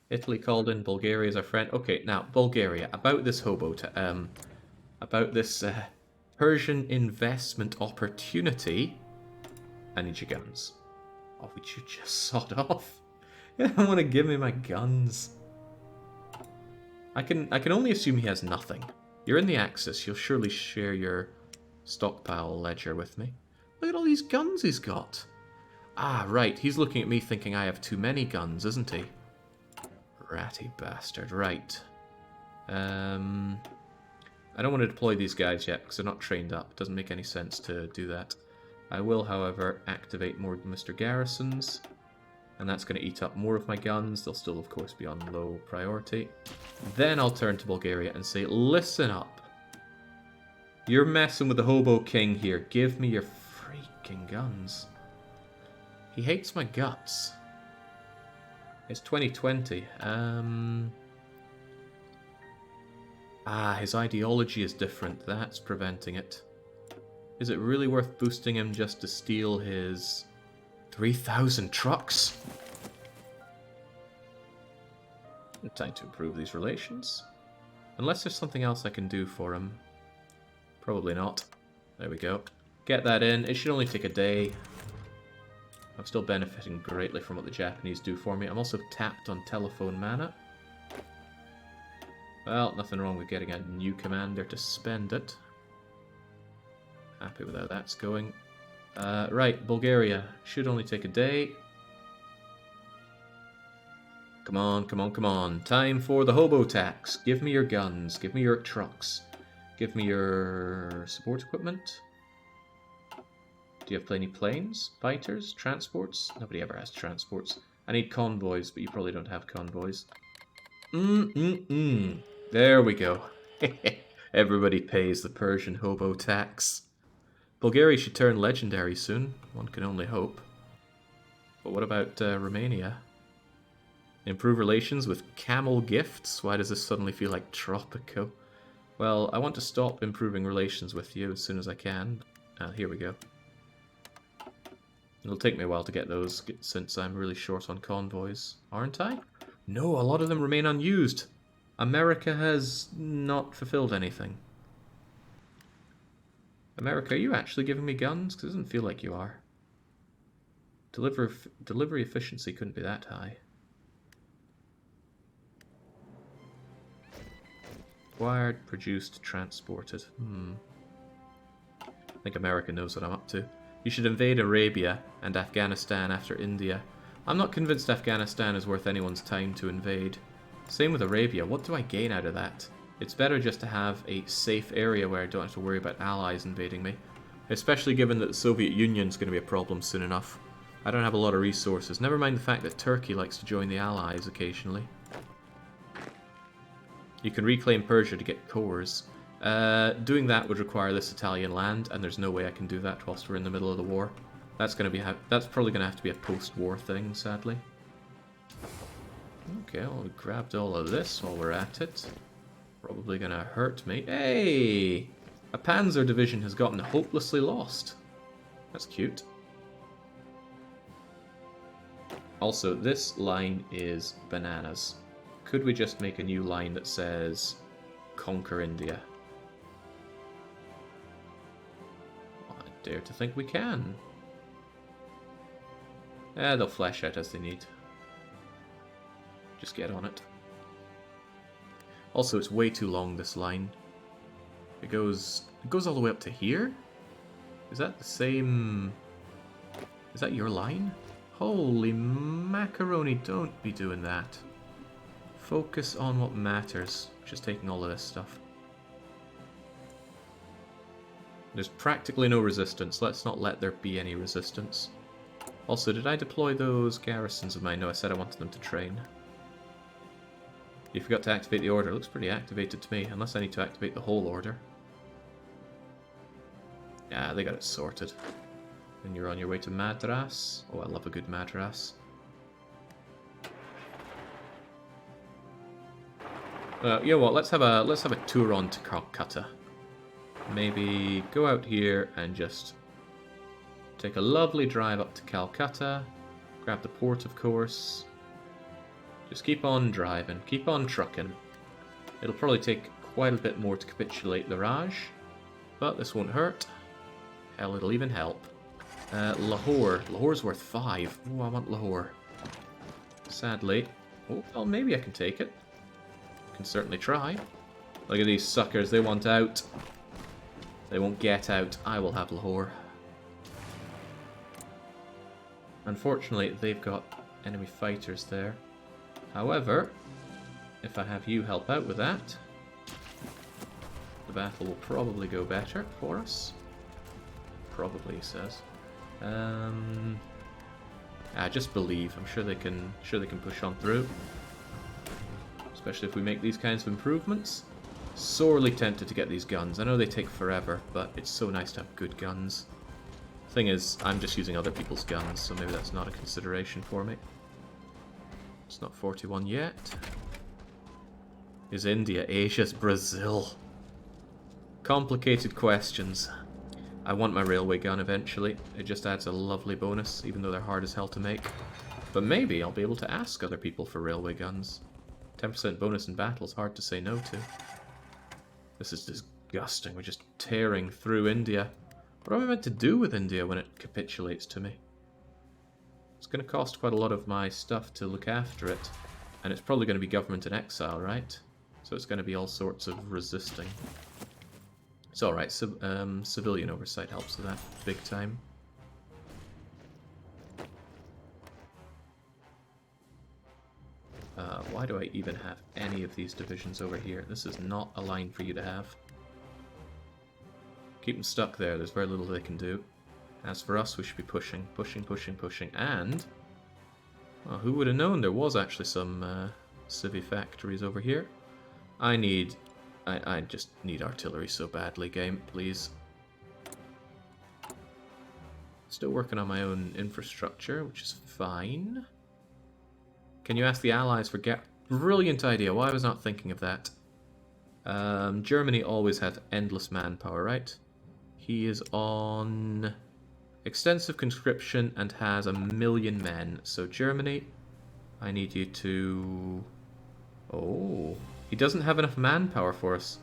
Italy called in, Bulgaria is our friend. Okay, now, Bulgaria, about this about this Persian investment opportunity, I need your guns. Oh, would you just sod off? You don't want to give me my guns. I can only assume he has nothing. You're in the Axis, you'll surely share your stockpile ledger with me. Look at all these guns he's got. Ah, right, he's looking at me thinking I have too many guns, isn't he? Ratty bastard, right. I don't want to deploy these guys yet because they're not trained up. It doesn't make any sense to do that. I will, however, activate more Mr. Garrisons, and that's going to eat up more of my guns. They'll still, of course, be on low priority. Then I'll turn to Bulgaria and say, listen up. You're messing with the Hobo King here. Give me your freaking guns. He hates my guts. It's 2020. His ideology is different. That's preventing it. Is it really worth boosting him just to steal his 3,000 trucks? Time to improve these relations. Unless there's something else I can do for him. Probably not. There we go. Get that in. It should only take a day. I'm still benefiting greatly from what the Japanese do for me. I'm also tapped on telephone mana. Well, nothing wrong with getting a new commander to spend it. Happy with how that's going. Right, Bulgaria. Should only take a day. Come on, come on, come on. Time for the hobo tax. Give me your guns. Give me your trucks. Give me your support equipment. Do you have plenty planes? Fighters? Transports? Nobody ever has transports. I need convoys, but you probably don't have convoys. There we go. Everybody pays the Persian hobo tax. Bulgaria should turn legendary soon. One can only hope. But what about Romania? Improve relations with camel gifts? Why does this suddenly feel like Tropico? Well, I want to stop improving relations with you as soon as I can. Here we go. It'll take me a while to get those, since I'm really short on convoys. Aren't I? No, a lot of them remain unused. America has not fulfilled anything. America, are you actually giving me guns? Because it doesn't feel like you are. Delivery efficiency couldn't be that high. Acquired, produced, transported. I think America knows what I'm up to. You should invade Arabia and Afghanistan after India. I'm not convinced Afghanistan is worth anyone's time to invade. Same with Arabia. What do I gain out of that? It's better just to have a safe area where I don't have to worry about allies invading me. Especially given that the Soviet Union's going to be a problem soon enough. I don't have a lot of resources. Never mind the fact that Turkey likes to join the allies occasionally. You can reclaim Persia to get cores. Doing that would require this Italian land, and there's no way I can do that whilst we're in the middle of the war. That's probably going to have to be a post-war thing, sadly. Okay, well, we grabbed all of this while we're at it. Probably going to hurt me. Hey! A Panzer division has gotten hopelessly lost. That's cute. Also, this line is bananas. Could we just make a new line that says, Conquer India? I dare to think we can. They'll flesh out as they need. Just get on it. Also, it's way too long, this line. It goes all the way up to here? Is that the same... Is that your line? Holy macaroni, don't be doing that. Focus on what matters, which is taking all of this stuff. There's practically no resistance. Let's not let there be any resistance. Also, did I deploy those garrisons of mine? No, I said I wanted them to train. You forgot to activate the order. It looks pretty activated to me, unless I need to activate the whole order. Yeah, they got it sorted. And you're on your way to Madras. Oh, I love a good Madras. You know what? Let's have a tour on to Calcutta. Maybe go out here and just take a lovely drive up to Calcutta. Grab the port, of course. Just keep on driving, keep on trucking. It'll probably take quite a bit more to capitulate the Raj, but this won't hurt. Hell, it'll even help. Lahore. Lahore's worth 5. Oh, I want Lahore. Sadly. Oh, well, maybe I can take it. Can certainly try. Look at these suckers, they want out. They won't get out. I will have Lahore. Unfortunately, they've got enemy fighters there. However, if I have you help out with that, the battle will probably go better for us. Probably, he says. Just believe. I'm sure they can push on through. Especially if we make these kinds of improvements. Sorely tempted to get these guns. I know they take forever, but it's so nice to have good guns. Thing is, I'm just using other people's guns, so maybe that's not a consideration for me. It's not 41 yet. Is India Asia's Brazil? Complicated questions. I want my railway gun eventually. It just adds a lovely bonus, even though they're hard as hell to make. But maybe I'll be able to ask other people for railway guns. 10% bonus in battle is hard to say no to. This is disgusting. We're just tearing through India. What am I meant to do with India when it capitulates to me? It's going to cost quite a lot of my stuff to look after it. And it's probably going to be government in exile, right? So it's going to be all sorts of resisting. It's alright. Civilian oversight helps with that big time. Why do I even have any of these divisions over here? This is not a line for you to have. Keep them stuck there. There's very little they can do. As for us, we should be pushing, pushing, pushing, pushing. And, well, who would have known there was actually some civvy factories over here? I just need artillery so badly, game, please. Still working on my own infrastructure, which is fine. Can you ask the Allies for Brilliant idea. Why was I not thinking of that? Germany always had endless manpower, right? He is on extensive conscription and has 1 million men. So Germany, I need you to... Oh, he doesn't have enough manpower for us.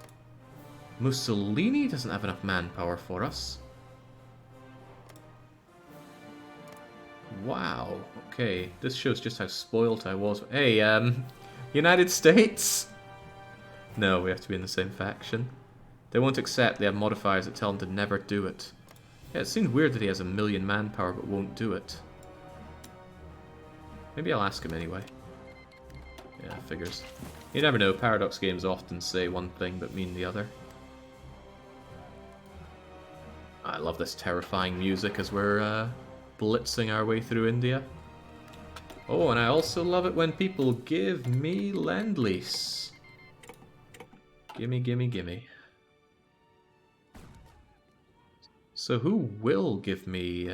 Mussolini doesn't have enough manpower for us. Wow. Okay, this shows just how spoilt I was. Hey, United States? No, we have to be in the same faction. They won't accept. They have modifiers that tell them to never do it. Yeah, it seems weird that he has 1 million manpower but won't do it. Maybe I'll ask him anyway. Yeah, figures. You never know. Paradox games often say one thing but mean the other. I love this terrifying music as we're blitzing our way through India. Oh, and I also love it when people give me Lend-Lease. Gimme, gimme, gimme. So who will give me...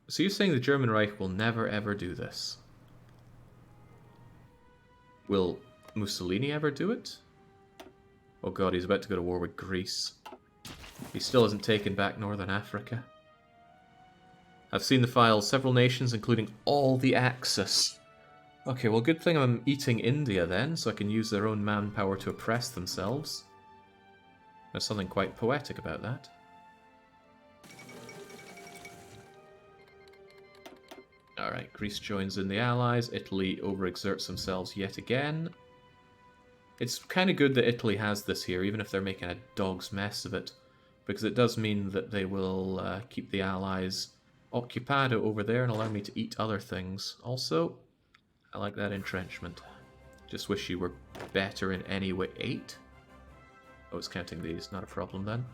So you're saying the German Reich will never ever do this? Will Mussolini ever do it? Oh god, he's about to go to war with Greece. He still hasn't taken back Northern Africa. I've seen the files. Several nations, including all the Axis. Okay, well, good thing I'm eating India then, so I can use their own manpower to oppress themselves. There's something quite poetic about that. Alright, Greece joins in the Allies. Italy overexerts themselves yet again. It's kind of good that Italy has this here, even if they're making a dog's mess of it. Because it does mean that they will keep the Allies occupied over there and allow me to eat other things. Also, I like that entrenchment. Just wish you were better in any way. 8? Oh, it's counting these. Not a problem then.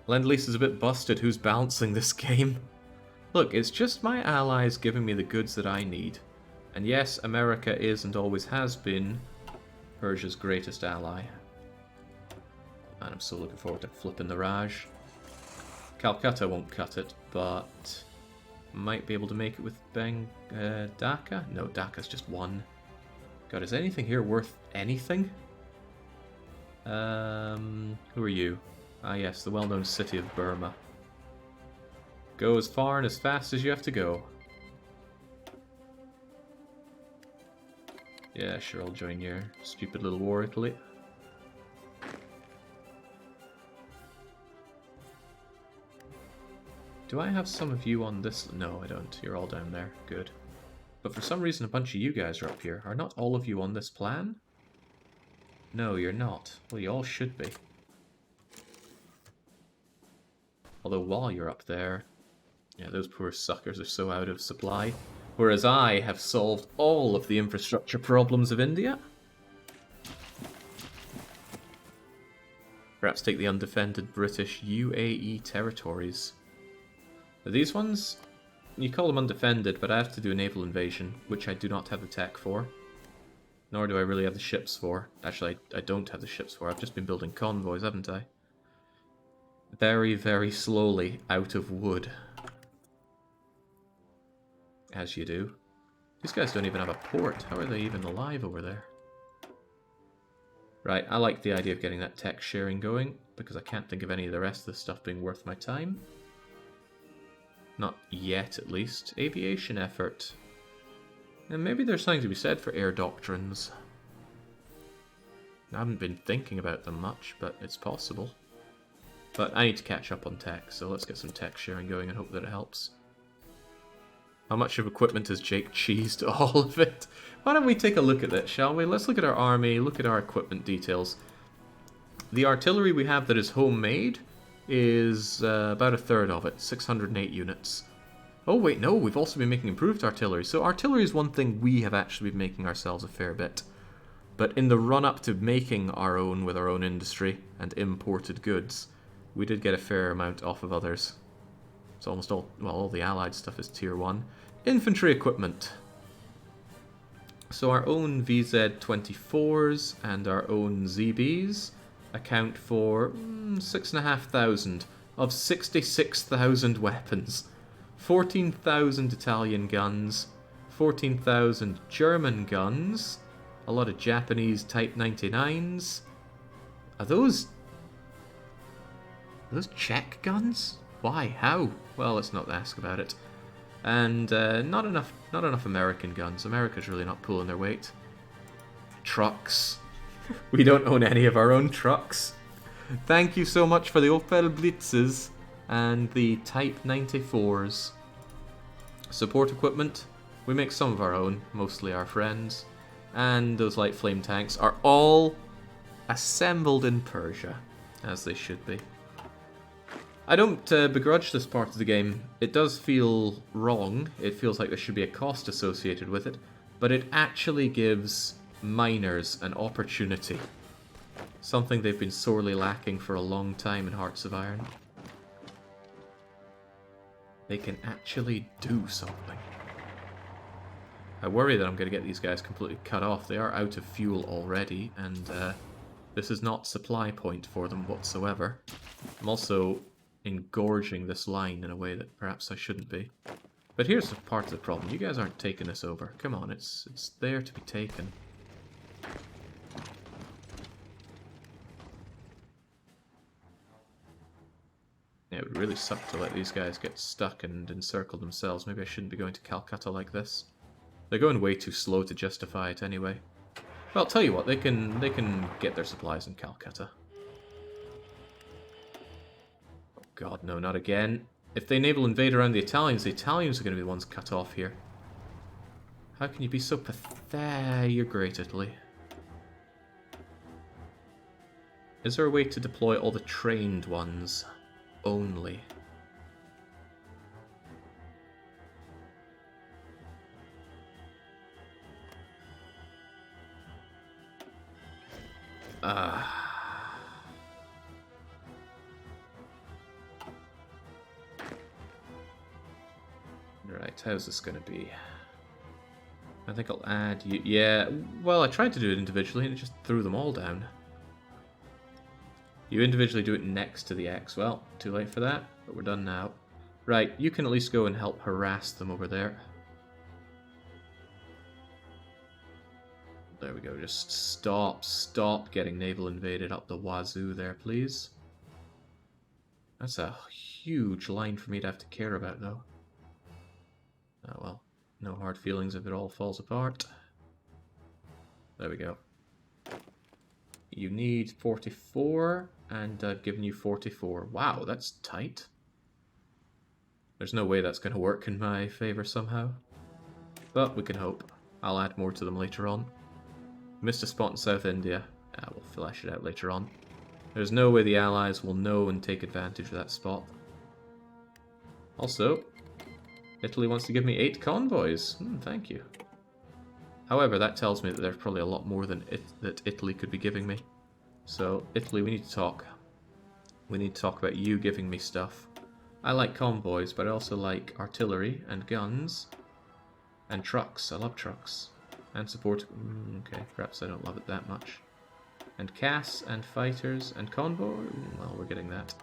Lend-Lease is a bit busted. Who's balancing this game? Look, it's just my allies giving me the goods that I need. And yes, America is and always has been Persia's greatest ally. And I'm so looking forward to flipping the Raj. Calcutta won't cut it, but might be able to make it with Dhaka? No, Dhaka's just one. God, is anything here worth anything? Who are you? Ah yes, the well-known city of Burma. Go as far and as fast as you have to go. Yeah, sure, I'll join your stupid little war, Italy. Do I have some of you on this? No, I don't. You're all down there. Good. But for some reason, a bunch of you guys are up here. Are not all of you on this plan? No, you're not. Well, you all should be. Although while you're up there... Yeah, those poor suckers are so out of supply. Whereas I have solved all of the infrastructure problems of India. Perhaps take the undefended British UAE territories. These ones, you call them undefended, but I have to do a naval invasion, which I do not have the tech for. Nor do I really have the ships for. Actually, I don't have the ships for. I've just been building convoys, haven't I? Very, very slowly out of wood. As you do. These guys don't even have a port. How are they even alive over there? Right, I like the idea of getting that tech sharing going, because I can't think of any of the rest of this stuff being worth my time. Not yet, at least. Aviation effort. And maybe there's something to be said for air doctrines. I haven't been thinking about them much, but it's possible. But I need to catch up on tech, so let's get some tech sharing going and hope that it helps. How much of equipment has Jake cheesed? All of it. Why don't we take a look at that, shall we? Let's look at our army, look at our equipment details. The artillery we have that is homemade is about a third of it, 608 units. Oh wait, no, we've also been making improved artillery. So artillery is one thing we have actually been making ourselves a fair bit. But in the run-up to making our own with our own industry and imported goods, we did get a fair amount off of others. So almost all, well, all the allied stuff is tier 1. Infantry equipment. So our own VZ-24s and our own ZBs account for 6,500 of 66,000 weapons. 14,000 Italian guns, 14,000 German guns, a lot of Japanese Type 99s. Are those Czech guns? Why? How? Well, let's not ask about it. And not enough American guns. America's really not pulling their weight. Trucks. We don't own any of our own trucks. Thank you so much for the Opel Blitzes and the Type 94s. Support equipment. We make some of our own, mostly our friends. And those light flame tanks are all assembled in Persia, as they should be. I don't begrudge this part of the game. It does feel wrong. It feels like there should be a cost associated with it. But it actually gives miners an opportunity. Something they've been sorely lacking for a long time in Hearts of Iron. They can actually do something. I worry that I'm going to get these guys completely cut off. They are out of fuel already, and this is not supply point for them whatsoever. I'm also engorging this line in a way that perhaps I shouldn't be. But here's the part of the problem. You guys aren't taking this over. Come on, it's there to be taken. Yeah, it would really suck to let these guys get stuck and encircle themselves. Maybe I shouldn't be going to Calcutta like this. They're going way too slow to justify it anyway. Well, I'll tell you what, they can get their supplies in Calcutta. Oh god, no, not again. If they naval invade around the Italians are going to be the ones cut off here. How can you be so pathetic? You're great, Italy. Is there a way to deploy all the trained ones only? Right, how's this gonna be? I think I'll add you. Yeah, well, I tried to do it individually and it just threw them all down. You individually do it next to the X. Well, too late for that, but we're done now. Right, you can at least go and help harass them over there. There we go, just stop getting naval invaded up the wazoo there, please. That's a huge line for me to have to care about, though. Oh well, no hard feelings if it all falls apart. There we go. You need 44, and I've given you 44. Wow, that's tight. There's no way that's going to work in my favour somehow. But we can hope. I'll add more to them later on. Missed a spot in South India. We'll flesh it out later on. There's no way the Allies will know and take advantage of that spot. Also, Italy wants to give me 8 convoys. Thank you. However, that tells me that there's probably a lot more than that Italy could be giving me. So, Italy, we need to talk. We need to talk about you giving me stuff. I like convoys, but I also like artillery and guns and trucks. I love trucks. And support. Okay, perhaps I don't love it that much. And CAS and fighters and convoy. Well, we're getting that.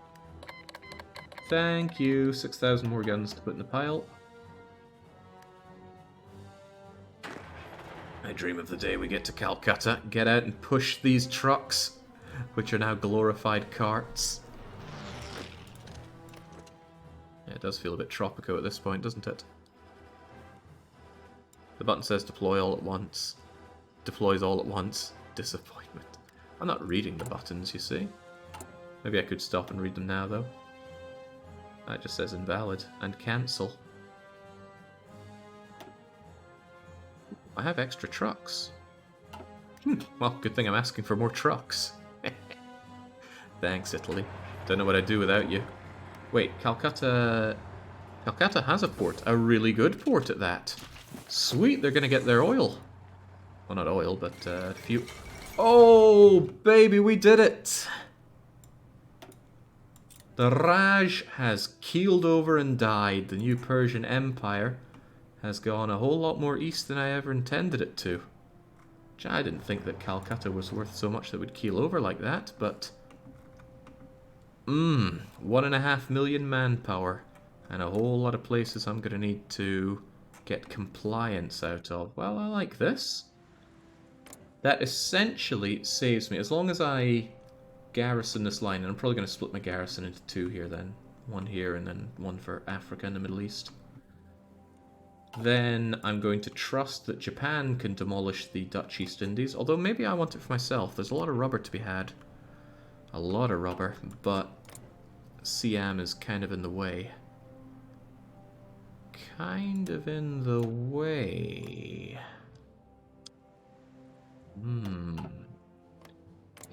Thank you. 6,000 more guns to put in the pile. I dream of the day we get to Calcutta, get out and push these trucks, which are now glorified carts. Yeah, it does feel a bit tropico at this point, doesn't it? The button says deploy all at once. Deploys all at once. Disappointment. I'm not reading the buttons, you see. Maybe I could stop and read them now, though. That just says invalid. And cancel. I have extra trucks. Well, good thing I'm asking for more trucks. Thanks, Italy. Don't know what I'd do without you. Wait, Calcutta... Calcutta has a port. A really good port at that. Sweet, they're going to get their oil. Well, not oil, but fuel. Oh, baby, we did it! The Raj has keeled over and died. The new Persian Empire has gone a whole lot more east than I ever intended it to. I didn't think that Calcutta was worth so much that would keel over like that, but... 1.5 million manpower. And a whole lot of places I'm going to need to get compliance out of. Well, I like this. That essentially saves me. As long as I garrison this line, and I'm probably going to split my garrison into 2 here then. 1 here and then 1 for Africa and the Middle East. Then I'm going to trust that Japan can demolish the Dutch East Indies. Although maybe I want it for myself. There's a lot of rubber to be had. A lot of rubber. But Siam is kind of in the way. Kind of in the way.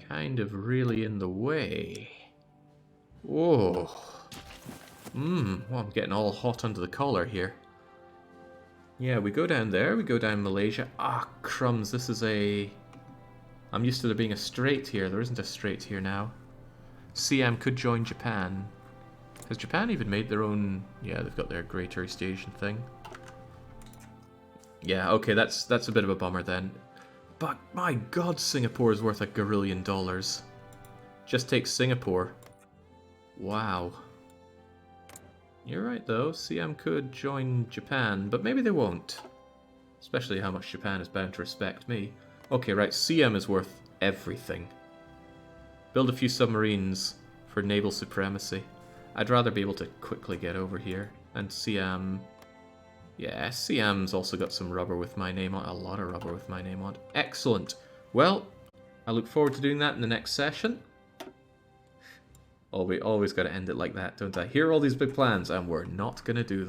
Kind of really in the way. Whoa. Well, I'm getting all hot under the collar here. Yeah, we go down there, we go down Malaysia. Ah, crumbs, this is a... I'm used to there being a strait here. There isn't a strait here now. Siam could join Japan. Has Japan even made their own... Yeah, they've got their Greater East Asian thing. Yeah, okay, that's a bit of a bummer then. But my god, Singapore is worth $1 gazillion. Just take Singapore. Wow. You're right though, Siam could join Japan, but maybe they won't. Especially how much Japan is bound to respect me. Okay, right, Siam is worth everything. Build a few submarines for naval supremacy. I'd rather be able to quickly get over here. And Siam... Yeah, Siam's also got some rubber with my name on. A lot of rubber with my name on. Excellent. Well, I look forward to doing that in the next session. Oh, we always got to end it like that, don't I? Here are all these big plans, and we're not going to do them.